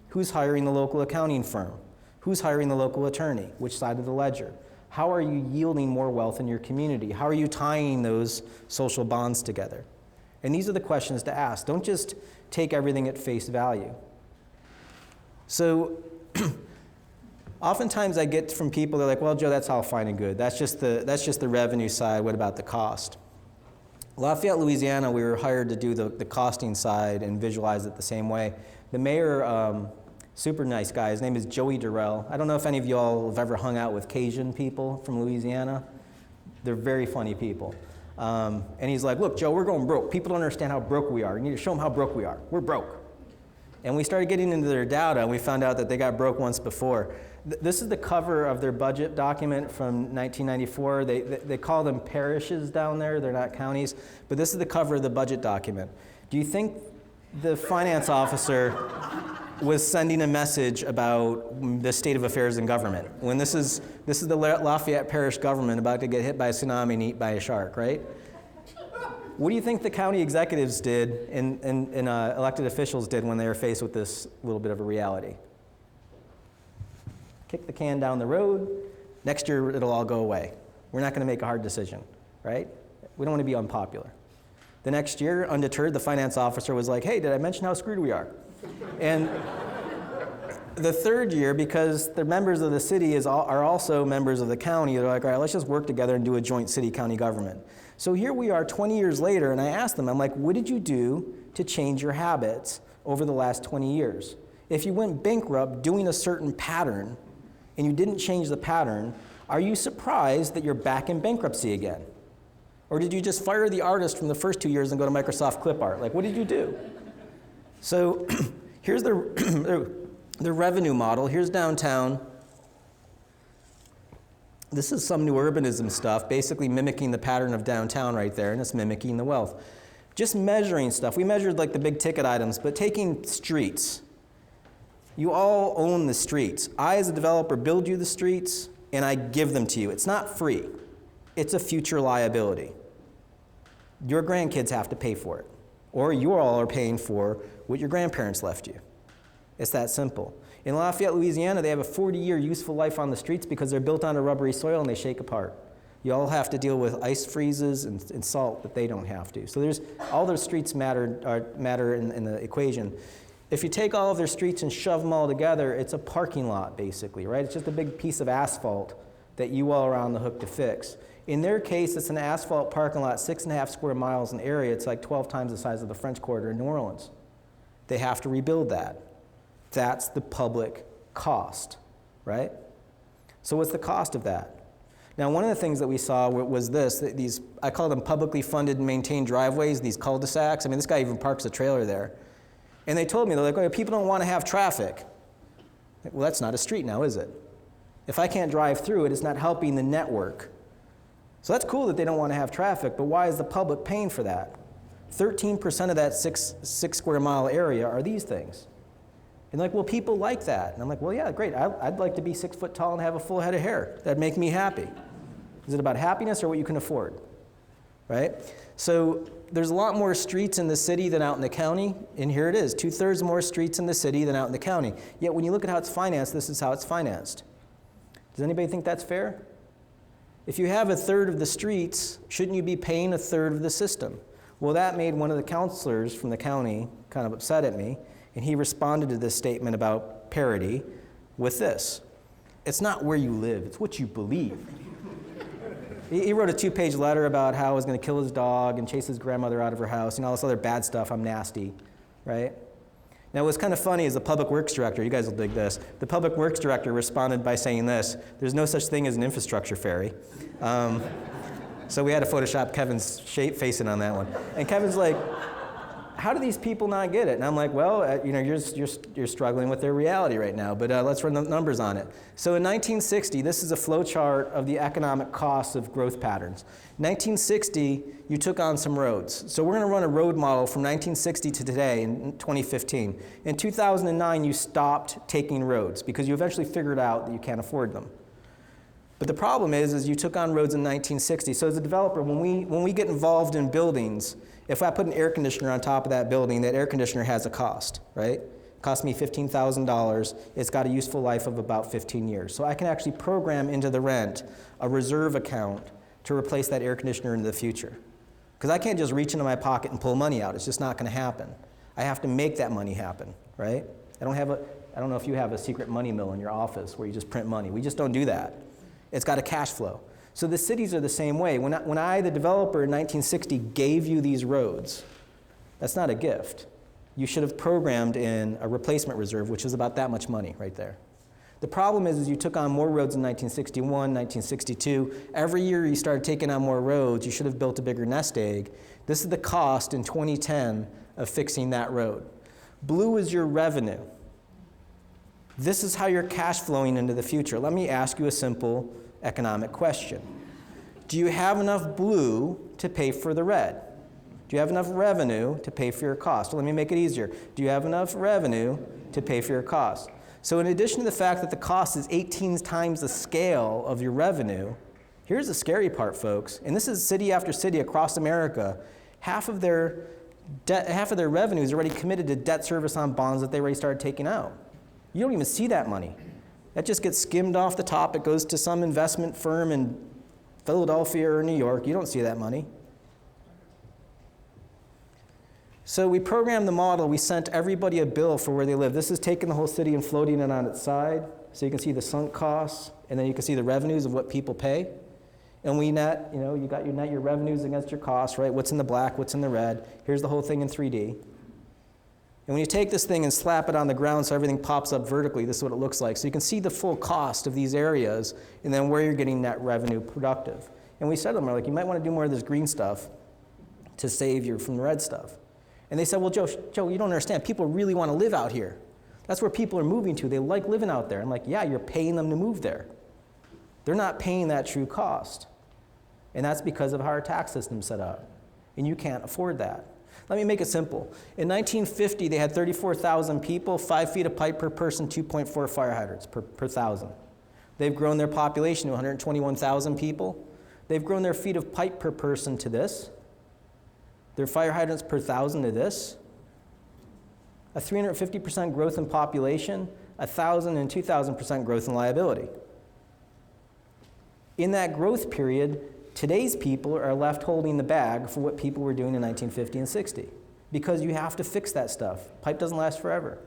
Who's hiring the local accounting firm? Who's hiring the local attorney? Which side of the ledger? How are you yielding more wealth in your community? How are you tying those social bonds together? And these are the questions to ask. Don't just take everything at face value. So oftentimes I get from people, they're like, well, Joe, that's all fine and good. That's just the revenue side. What about the cost? Lafayette, Louisiana, we were hired to do the costing side and visualize it the same way. The mayor, super nice guy, his name is Joey Durrell. I don't know if any of y'all have ever hung out with Cajun people from Louisiana. They're very funny people. And he's like, look, Joe, we're going broke. People don't understand how broke we are. You need to show them how broke we are. We're broke. And we started getting into their data, and we found out that they got broke once before. This is the cover of their budget document from 1994. They call them parishes down there. They're not counties. But this is the cover of the budget document. Do you think the finance officer was sending a message about the state of affairs in government? When this is the Lafayette Parish government about to get hit by a tsunami and eaten by a shark, right? What do you think the county executives did and elected officials did when they were faced with this little bit of a reality? Kick the can down the road. Next year, it'll all go away. We're not going to make a hard decision, right? We don't want to be unpopular. The next year, undeterred, the finance officer was like, hey, did I mention how screwed we are? And the third year, because the members of the city are also members of the county, they're like, all right, let's just work together and do a joint city-county government. So here we are 20 years later, and I asked them, I'm like, what did you do to change your habits over the last 20 years? If you went bankrupt doing a certain pattern, and you didn't change the pattern, are you surprised that you're back in bankruptcy again? Or did you just fire the artist from the first 2 years and go to Microsoft Clip Art? Like, what did you do? So here's the revenue model. Here's downtown. This is some new urbanism stuff, basically mimicking the pattern of downtown right there, and it's mimicking the wealth. Just measuring stuff. We measured like the big ticket items, but taking streets. You all own the streets. I, as a developer, build you the streets, and I give them to you. It's not free. It's a future liability. Your grandkids have to pay for it, or you all are paying for what your grandparents left you. It's that simple. In Lafayette, Louisiana, they have a 40-year useful life on the streets because they're built on a rubbery soil and they shake apart. You all have to deal with ice freezes and salt, but they don't have to. So all their streets matter in the equation. If you take all of their streets and shove them all together, it's a parking lot, basically, right? It's just a big piece of asphalt that you all are on the hook to fix. In their case, it's an asphalt parking lot, 6.5 square miles in area. It's like 12 times the size of the French Quarter in New Orleans. They have to rebuild that. That's the public cost, right? So what's the cost of that? Now, one of the things that we saw was these, I call them publicly funded and maintained driveways, these cul-de-sacs. I mean, this guy even parks a trailer there. And they told me, they're like, oh, people don't want to have traffic. Well, that's not a street now, is it? If I can't drive through it, it's not helping the network. So that's cool that they don't want to have traffic, but why is the public paying for that? 13% of that six square mile area are these things. And they're like, well, people like that. And I'm like, well, yeah, great. I'd like to be 6 foot tall and have a full head of hair. That'd make me happy. Is it about happiness or what you can afford? Right? So there's a lot more streets in the city than out in the county, and here it is, 2/3 more streets in the city than out in the county. Yet when you look at how it's financed, this is how it's financed. Does anybody think that's fair? If you have 1/3 of the streets, shouldn't you be paying 1/3 of the system? Well, that made one of the counselors from the county kind of upset at me, and he responded to this statement about parity with this. It's not where you live, it's what you believe. He wrote a 2-page letter about how he was going to kill his dog and chase his grandmother out of her house and all this other bad stuff. I'm nasty, right? Now, what's kind of funny is the public works director, you guys will dig this, the public works director responded by saying this: there's no such thing as an infrastructure fairy. So we had to Photoshop Kevin's face in on that one. And Kevin's like, how do these people not get it? And I'm like, well, you're struggling with their reality right now, but let's run the numbers on it. So in 1960, this is a flow chart of the economic costs of growth patterns. 1960, you took on some roads. So we're going to run a road model from 1960 to today in 2015. In 2009, you stopped taking roads because you eventually figured out that you can't afford them. But the problem is you took on roads in 1960. So as a developer, when we get involved in buildings, if I put an air conditioner on top of that building, that air conditioner has a cost, right? It cost me $15,000. It's got a useful life of about 15 years. So I can actually program into the rent a reserve account to replace that air conditioner in the future. Because I can't just reach into my pocket and pull money out. It's just not going to happen. I have to make that money happen, right? I don't know if you have a secret money mill in your office where you just print money. We just don't do that. It's got a cash flow. So the cities are the same way. When I, the developer in 1960, gave you these roads, that's not a gift. You should have programmed in a replacement reserve, which is about that much money right there. The problem is you took on more roads in 1961, 1962. Every year you started taking on more roads. You should have built a bigger nest egg. This is the cost in 2010 of fixing that road. Blue is your revenue. This is how you're cash flowing into the future. Let me ask you a simple economic question. Do you have enough blue to pay for the red? Do you have enough revenue to pay for your cost? Well, let me make it easier. Do you have enough revenue to pay for your cost? So in addition to the fact that the cost is 18 times the scale of your revenue, here's the scary part, folks, and this is city after city across America. Half of their revenue is already committed to debt service on bonds that they already started taking out. You don't even see that money. That just gets skimmed off the top. It goes to some investment firm in Philadelphia or New York. You don't see that money. So we programmed the model. We sent everybody a bill for where they live. This is taking the whole city and floating it on its side. So you can see the sunk costs, and then you can see the revenues of what people pay. And we net, you got your net your revenues against your costs, right? What's in the black, what's in the red. Here's the whole thing in 3D. And when you take this thing and slap it on the ground so everything pops up vertically, this is what it looks like. So you can see the full cost of these areas and then where you're getting net revenue productive. And we said to them, we're like, you might want to do more of this green stuff to save you from the red stuff. And they said, well, Joe, you don't understand. People really want to live out here. That's where people are moving to. They like living out there. I'm like, yeah, you're paying them to move there. They're not paying that true cost. And that's because of how our tax system's set up. And you can't afford that. Let me make it simple. In 1950, they had 34,000 people, 5 feet of pipe per person, 2.4 fire hydrants per 1,000. They've grown their population to 121,000 people. They've grown their feet of pipe per person to this. Their fire hydrants per 1,000 to this. A 350% growth in population, 1,000 and 2,000% growth in liability. In that growth period, today's people are left holding the bag for what people were doing in 1950 and 60 because you have to fix that stuff. Pipe doesn't last forever.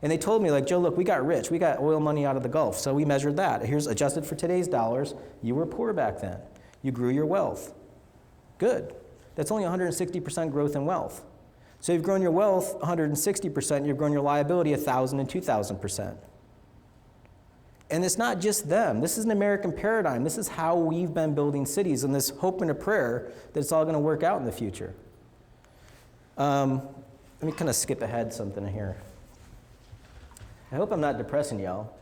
And they told me, like, Joe, look, we got rich. We got oil money out of the Gulf, so we measured that. Here's adjusted for today's dollars. You were poor back then. You grew your wealth. Good. That's only 160% growth in wealth. So you've grown your wealth 160%, you've grown your liability 1,000 and 2,000%. And it's not just them. This is an American paradigm. This is how we've been building cities, and this hope and a prayer that it's all going to work out in the future. Let me kind of skip ahead something here. I hope I'm not depressing y'all.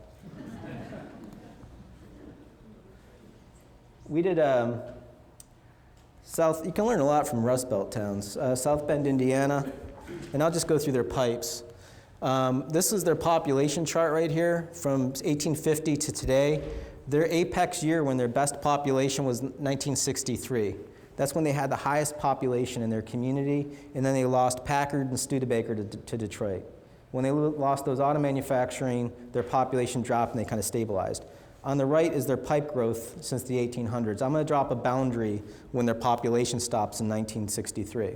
We did you can learn a lot from Rust Belt towns. South Bend, Indiana, and I'll just go through their pipes. This is their population chart right here from 1850 to today. Their apex year when their best population was 1963. That's when they had the highest population in their community, and then they lost Packard and Studebaker to Detroit. When they lost those auto manufacturing, their population dropped and they kind of stabilized. On the right is their pipe growth since the 1800s. I'm going to drop a boundary when their population stops in 1963.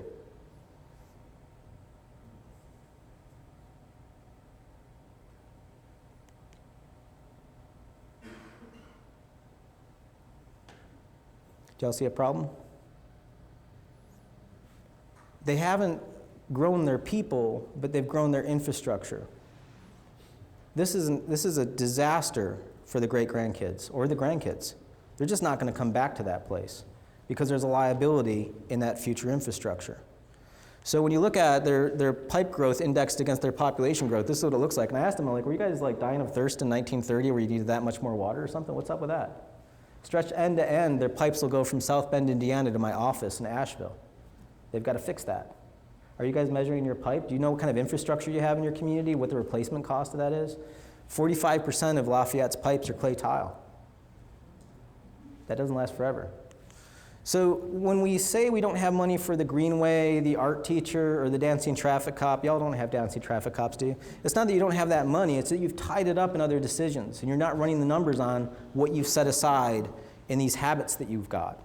Do y'all see a problem? They haven't grown their people, but they've grown their infrastructure. This is a disaster for the great-grandkids or the grandkids. They're just not going to come back to that place because there's a liability in that future infrastructure. So when you look at their pipe growth indexed against their population growth, this is what it looks like. And I asked them, like, were you guys like dying of thirst in 1930 where you needed that much more water or something? What's up with that? Stretched end to end, their pipes will go from South Bend, Indiana to my office in Asheville. They've got to fix that. Are you guys measuring your pipe? Do you know what kind of infrastructure you have in your community, what the replacement cost of that is? 45% of Lafayette's pipes are clay tile. That doesn't last forever. So when we say we don't have money for the Greenway, the art teacher, or the dancing traffic cop, y'all don't have dancing traffic cops, do you? It's not that you don't have that money, it's that you've tied it up in other decisions, and you're not running the numbers on what you've set aside in these habits that you've got.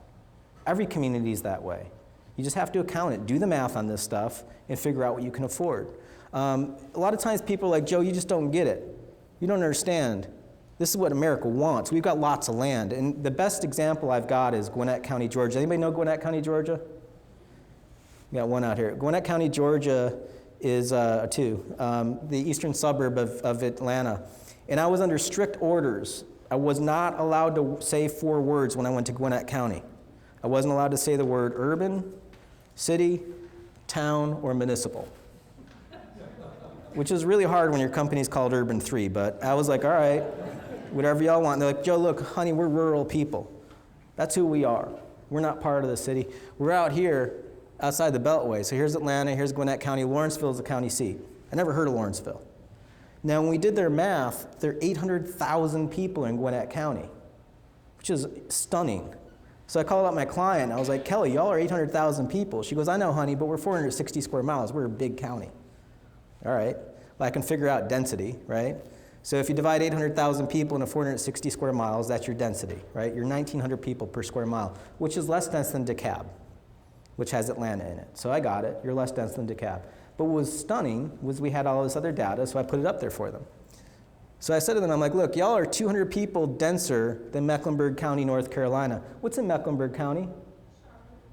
Every community is that way. You just have to account it, do the math on this stuff, and figure out what you can afford. A lot of times people are like, Joe, you just don't get it. You don't understand. This is what America wants. We've got lots of land. And the best example I've got is Gwinnett County, Georgia. Anybody know Gwinnett County, Georgia? We got one out here. Gwinnett County, Georgia is the eastern suburb of Atlanta. And I was under strict orders. I was not allowed to say 4 words when I went to Gwinnett County. I wasn't allowed to say the word urban, city, town, or municipal, which is really hard when your company's called Urban3, but I was like, all right, whatever y'all want. And they're like, Joe, look, honey, we're rural people. That's who we are. We're not part of the city. We're out here outside the Beltway. So here's Atlanta, here's Gwinnett County. Lawrenceville is the county seat. I never heard of Lawrenceville. Now, when we did their math, there are 800,000 people in Gwinnett County, which is stunning. So I called up my client. I was like, Kelly, y'all are 800,000 people. She goes, I know, honey, but we're 460 square miles. We're a big county. All right. Well, I can figure out density, right? So if you divide 800,000 people into 460 square miles, that's your density, right? You're 1,900 people per square mile, which is less dense than DeKalb, which has Atlanta in it. So I got it. You're less dense than DeKalb. But what was stunning was we had all this other data, so I put it up there for them. So I said to them, I'm like, look, y'all are 200 people denser than Mecklenburg County, North Carolina. What's in Mecklenburg County?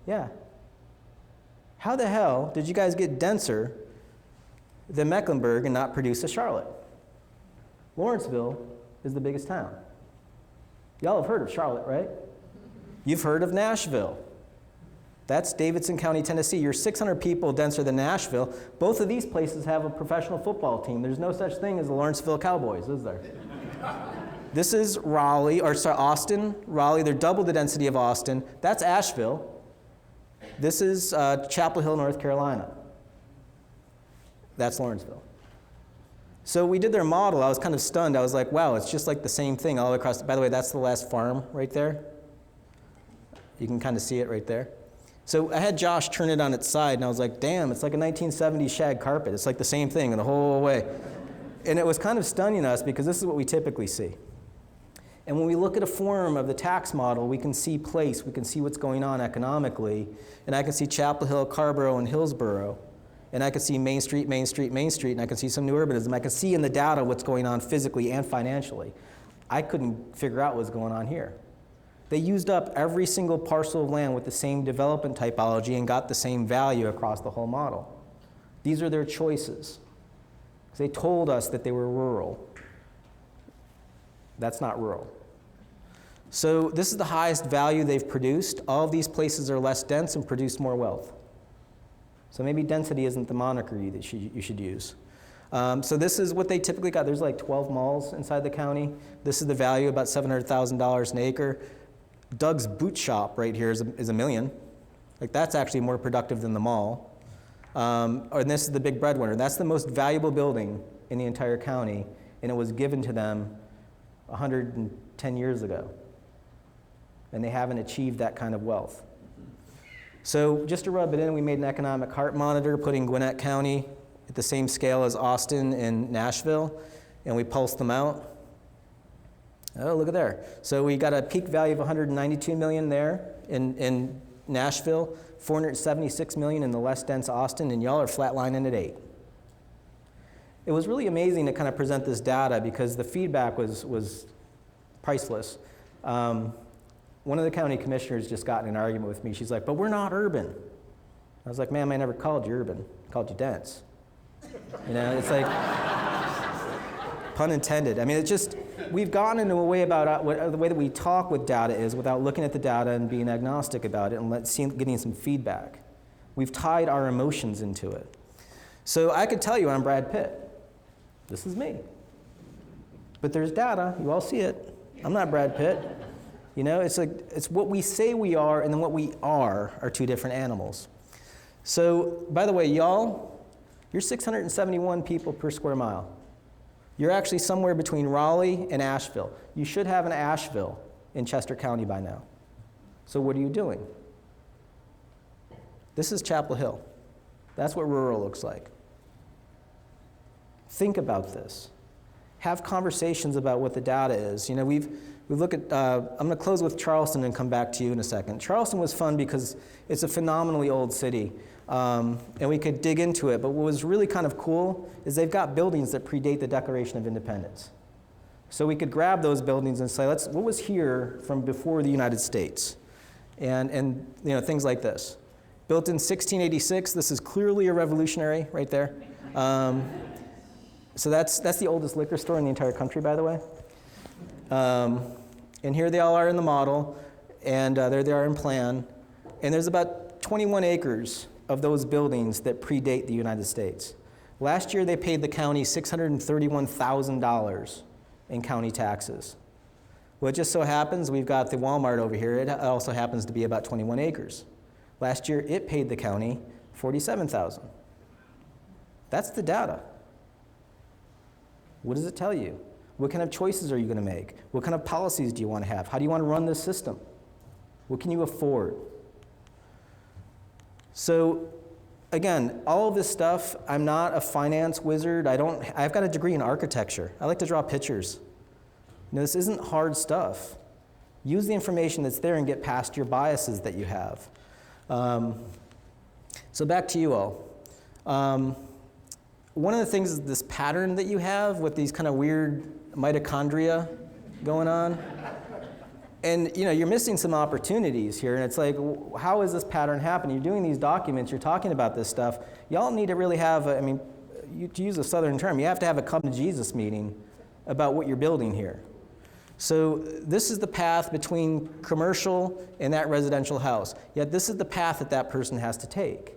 Yeah. How the hell did you guys get denser than Mecklenburg and not produce a Charlotte? Lawrenceville is the biggest town. Y'all have heard of Charlotte, right? You've heard of Nashville. That's Davidson County, Tennessee. You're 600 people denser than Nashville. Both of these places have a professional football team. There's no such thing as the Lawrenceville Cowboys, is there? This is Austin, Raleigh. They're double the density of Austin. That's Asheville. This is Chapel Hill, North Carolina. That's Lawrenceville. So we did their model. I was kind of stunned. I was like, wow, it's just like the same thing all across. By the way, that's the last farm right there. You can kind of see it right there. So I had Josh turn it on its side, and I was like, damn, it's like a 1970s shag carpet. It's like the same thing the whole way. And it was kind of stunning us because this is what we typically see. And when we look at a form of the tax model, we can see place, we can see what's going on economically, and I can see Chapel Hill, Carborough, and Hillsborough, and I can see Main Street, Main Street, Main Street, and I can see some new urbanism. I can see in the data what's going on physically and financially. I couldn't figure out what's going on here. They used up every single parcel of land with the same development typology and got the same value across the whole model. These are their choices. They told us that they were rural. That's not rural. So this is the highest value they've produced. All of these places are less dense and produce more wealth. So maybe density isn't the moniker you should use. So this is what they typically got. There's like 12 malls inside the county. This is the value, about $700,000 an acre. Doug's boot shop right here is $1 million. Like that's actually more productive than the mall. And this is the big breadwinner. That's the most valuable building in the entire county, and it was given to them 110 years ago. And they haven't achieved that kind of wealth. So just to rub it in, we made an economic heart monitor, putting Gwinnett County at the same scale as Austin and Nashville, and we pulsed them out. Oh, look at there. So we got a peak value of 192 million there in Nashville, 476 million in the less dense Austin, and y'all are flatlining at 8. It was really amazing to kind of present this data because the feedback was priceless. One of the county commissioners just got in an argument with me. She's like, but we're not urban. I was like, ma'am, I never called you urban. I called you dense. You know, it's like, pun intended. I mean, it's just, we've gotten into a way about the way that we talk with data is without looking at the data and being agnostic about it and getting some feedback. We've tied our emotions into it. So I could tell you I'm Brad Pitt. This is me. But there's data. You all see it. I'm not Brad Pitt. You know, it's like it's what we say we are and then what we are two different animals. So, by the way, y'all, you're 671 people per square mile. You're actually somewhere between Raleigh and Asheville. You should have an Asheville in Chester County by now. So what are you doing? This is Chapel Hill. That's what rural looks like. Think about this. Have conversations about what the data is. You know, We look at, I'm going to close with Charleston and come back to you in a second. Charleston was fun because it's a phenomenally old city, and we could dig into it, but what was really kind of cool is they've got buildings that predate the Declaration of Independence. So we could grab those buildings and say, what was here from before the United States? And you know, things like this. Built in 1686, this is clearly a revolutionary right there. So that's the oldest liquor store in the entire country, by the way. And here they all are in the model, and there they are in plan. And there's about 21 acres of those buildings that predate the United States. Last year, they paid the county $631,000 in county taxes. Well, it just so happens we've got the Walmart over here. It also happens to be about 21 acres. Last year, it paid the county $47,000. That's the data. What does it tell you? What kind of choices are you going to make? What kind of policies do you want to have? How do you want to run this system? What can you afford? So again, all of this stuff, I'm not a finance wizard. I've got a degree in architecture. I like to draw pictures. You know, this isn't hard stuff. Use the information that's there and get past your biases that you have. So back to you all. One of the things is this pattern that you have with these kind of weird mitochondria going on. And you know, you're missing some opportunities here, and it's like, how is this pattern happening? You're doing these documents, you're talking about this stuff. Y'all need to really have, to use a southern term, you have to have a come to Jesus meeting about what you're building here. So this is the path between commercial and that residential house. Yet this is the path that that person has to take.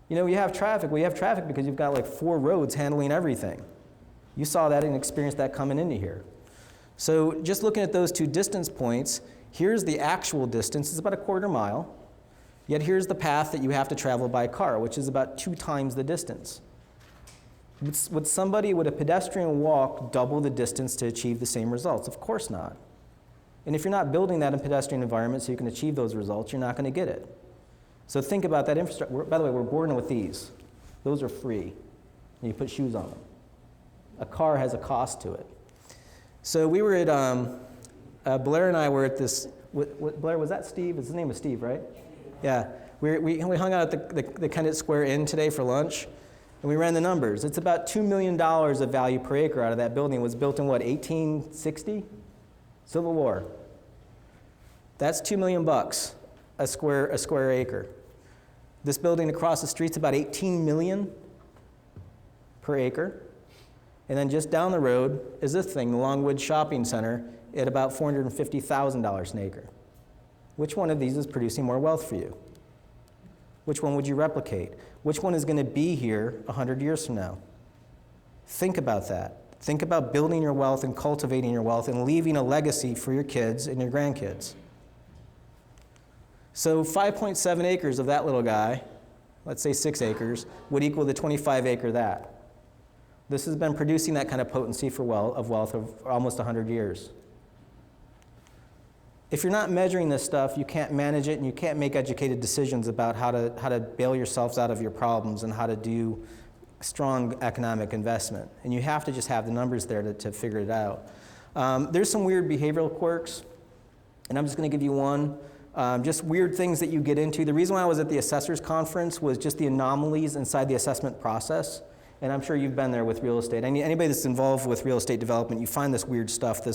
You know, you have traffic. Well, you have traffic because you've got like 4 roads handling everything. You saw that and experienced that coming into here. So just looking at those 2 distance points, here's the actual distance. It's about a 1/4 mile. Yet here's the path that you have to travel by car, which is about 2 times the distance. Would a pedestrian walk double the distance to achieve the same results? Of course not. And if you're not building that in pedestrian environment so you can achieve those results, you're not going to get it. So think about that infrastructure. By the way, we're born with these. Those are free. And you put shoes on them. A car has a cost to it. So we were at, Blair and I were at this, Blair, was that Steve? His name was Steve, right? Yeah. We hung out at the Kennett Square Inn today for lunch, and we ran the numbers. It's about $2 million of value per acre out of that building. It was built in, 1860? Civil War. That's $2 million a square acre. This building across the street's about $18 million per acre. And then just down the road is this thing, the Longwood Shopping Center, at about $450,000 an acre. Which one of these is producing more wealth for you? Which one would you replicate? Which one is going to be here 100 years from now? Think about that. Think about building your wealth and cultivating your wealth and leaving a legacy for your kids and your grandkids. So 5.7 acres of that little guy, let's say 6 acres, would equal the 25 acre that. This has been producing that kind of potency for wealth of almost 100 years. If you're not measuring this stuff, you can't manage it and you can't make educated decisions about how to bail yourselves out of your problems and how to do strong economic investment. And you have to just have the numbers there to figure it out. There's some weird behavioral quirks, and I'm just going to give you one. Just weird things that you get into. The reason why I was at the assessors conference was just the anomalies inside the assessment process. And I'm sure you've been there with real estate. Anybody that's involved with real estate development, you find this weird stuff.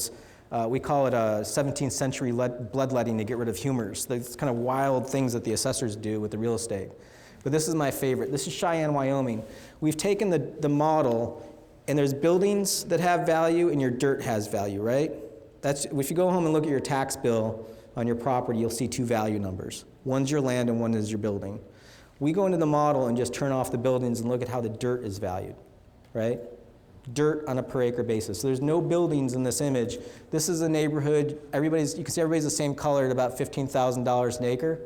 We call it a 17th century bloodletting to get rid of humors. These kind of wild things that the assessors do with the real estate. But this is my favorite. This is Cheyenne, Wyoming. We've taken the model, and there's buildings that have value and your dirt has value, right? If you go home and look at your tax bill on your property, you'll see 2 value numbers. One's your land and one is your building. We go into the model and just turn off the buildings and look at how the dirt is valued, right? Dirt on a per acre basis. So there's no buildings in this image. This is a neighborhood. You can see everybody's the same color at about $15,000 an acre.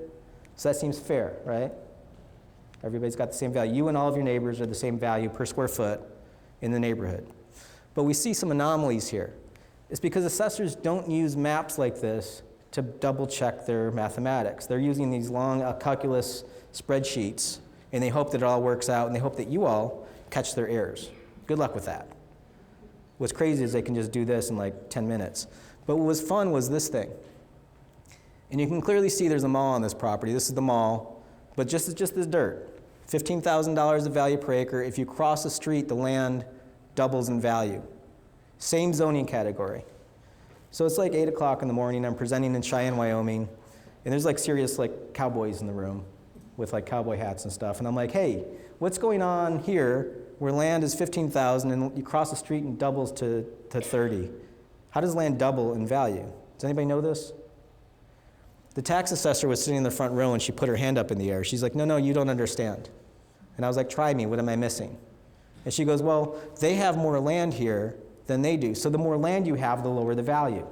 So that seems fair, right? Everybody's got the same value. You and all of your neighbors are the same value per square foot in the neighborhood. But we see some anomalies here. It's because assessors don't use maps like this to double check their mathematics. They're using these long calculus spreadsheets, and they hope that it all works out, and they hope that you all catch their errors. Good luck with that. What's crazy is they can just do this in like 10 minutes. But what was fun was this thing. And you can clearly see there's a mall on this property. This is the mall, but just this dirt. $15,000 of value per acre. If you cross the street, the land doubles in value. Same zoning category. So it's like 8 o'clock in the morning. I'm presenting in Cheyenne, Wyoming, and there's like serious like cowboys in the room with like cowboy hats and stuff. And I'm like, hey, what's going on here where land is 15,000 and you cross the street and doubles to 30? How does land double in value? Does anybody know this? The tax assessor was sitting in the front row and she put her hand up in the air. She's like, no, you don't understand. And I was like, try me, what am I missing? And she goes, well, they have more land here than they do. So the more land you have, the lower the value.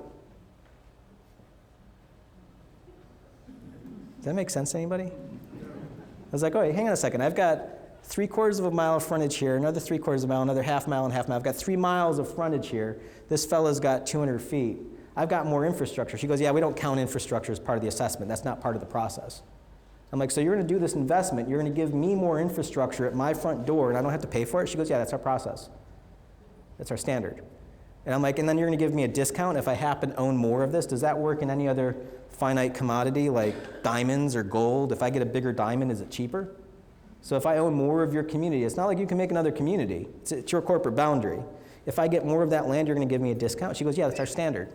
Does that make sense to anybody? I was like, oh, wait, hang on a second. I've got 3/4 of a mile of frontage here, another 3/4 of a mile, another half mile and half mile. I've got 3 miles of frontage here. This fella's got 200 feet. I've got more infrastructure. She goes, yeah, we don't count infrastructure as part of the assessment. That's not part of the process. I'm like, so you're going to do this investment. You're going to give me more infrastructure at my front door, and I don't have to pay for it? She goes, yeah, that's our process. That's our standard. And I'm like, and then you're going to give me a discount if I happen to own more of this? Does that work in any other finite commodity like diamonds or gold? If I get a bigger diamond, is it cheaper? So if I own more of your community, it's not like you can make another community. It's your corporate boundary. If I get more of that land, you're going to give me a discount? She goes, yeah, that's our standard.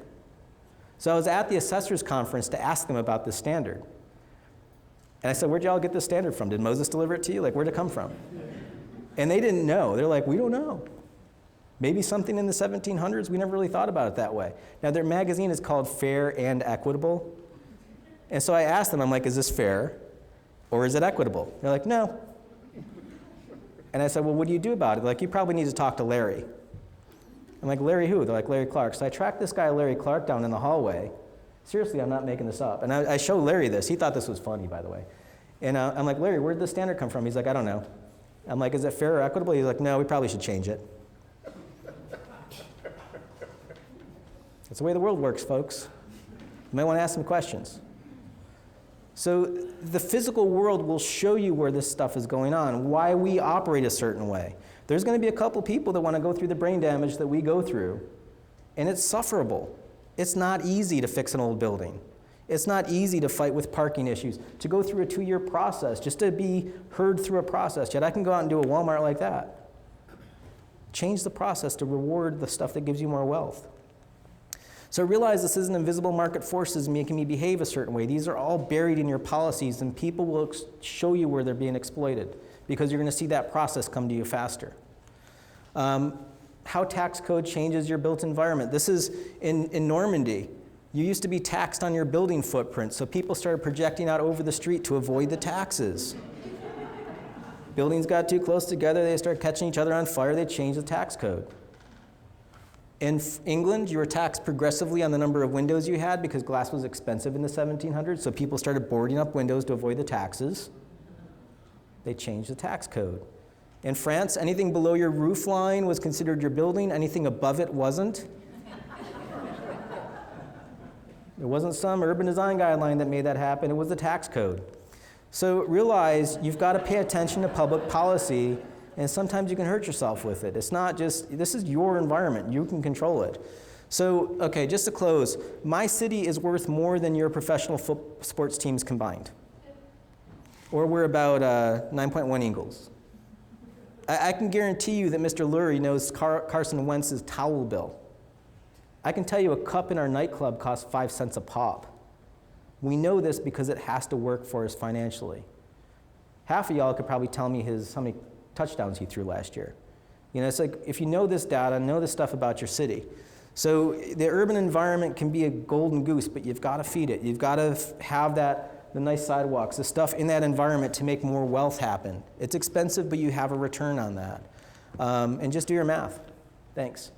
So I was at the assessors conference to ask them about this standard. And I said, where'd y'all get this standard from? Did Moses deliver it to you? Like, where'd it come from? And they didn't know. They're like, we don't know. Maybe something in the 1700s, we never really thought about it that way. Now, their magazine is called Fair and Equitable. And so I asked them, I'm like, is this fair or is it equitable? They're like, no. And I said, well, what do you do about it? They're like, you probably need to talk to Larry. I'm like, Larry who? They're like, Larry Clark. So I tracked this guy, Larry Clark, down in the hallway. Seriously, I'm not making this up. And I show Larry this. He thought this was funny, by the way. And I'm like, Larry, where'd the standard come from? He's like, I don't know. I'm like, is it fair or equitable? He's like, no, we probably should change it. That's the way the world works, folks. You might want to ask some questions. So the physical world will show you where this stuff is going on, why we operate a certain way. There's going to be a couple people that want to go through the brain damage that we go through, and it's sufferable. It's not easy to fix an old building. It's not easy to fight with parking issues, to go through a 2-year process, just to be heard through a process. Yet I can go out and do a Walmart like that. Change the process to reward the stuff that gives you more wealth. So realize this isn't invisible market forces making me behave a certain way. These are all buried in your policies, and people will show you where they're being exploited because you're going to see that process come to you faster. How tax code changes your built environment. This is in Normandy. You used to be taxed on your building footprint, so people started projecting out over the street to avoid the taxes. Buildings got too close together, they started catching each other on fire, they changed the tax code. In England, you were taxed progressively on the number of windows you had because glass was expensive in the 1700s, so people started boarding up windows to avoid the taxes. They changed the tax code. In France, anything below your roof line was considered your building, anything above it wasn't. There wasn't some urban design guideline that made that happen, it was the tax code. So realize you've got to pay attention to public policy, and sometimes you can hurt yourself with it. It's not just, this is your environment, you can control it. So, okay, just to close, my city is worth more than your professional sports teams combined. Or we're about 9.1 Eagles. I can guarantee you that Mr. Lurie knows Carson Wentz's towel bill. I can tell you a cup in our nightclub costs 5 cents a pop. We know this because it has to work for us financially. Half of y'all could probably tell me how many touchdowns he threw last year. You know, it's like, if you know this data, know this stuff about your city. So the urban environment can be a golden goose, but you've got to feed it. You've got to have the nice sidewalks, the stuff in that environment to make more wealth happen. It's expensive, but you have a return on that. And just do your math. Thanks.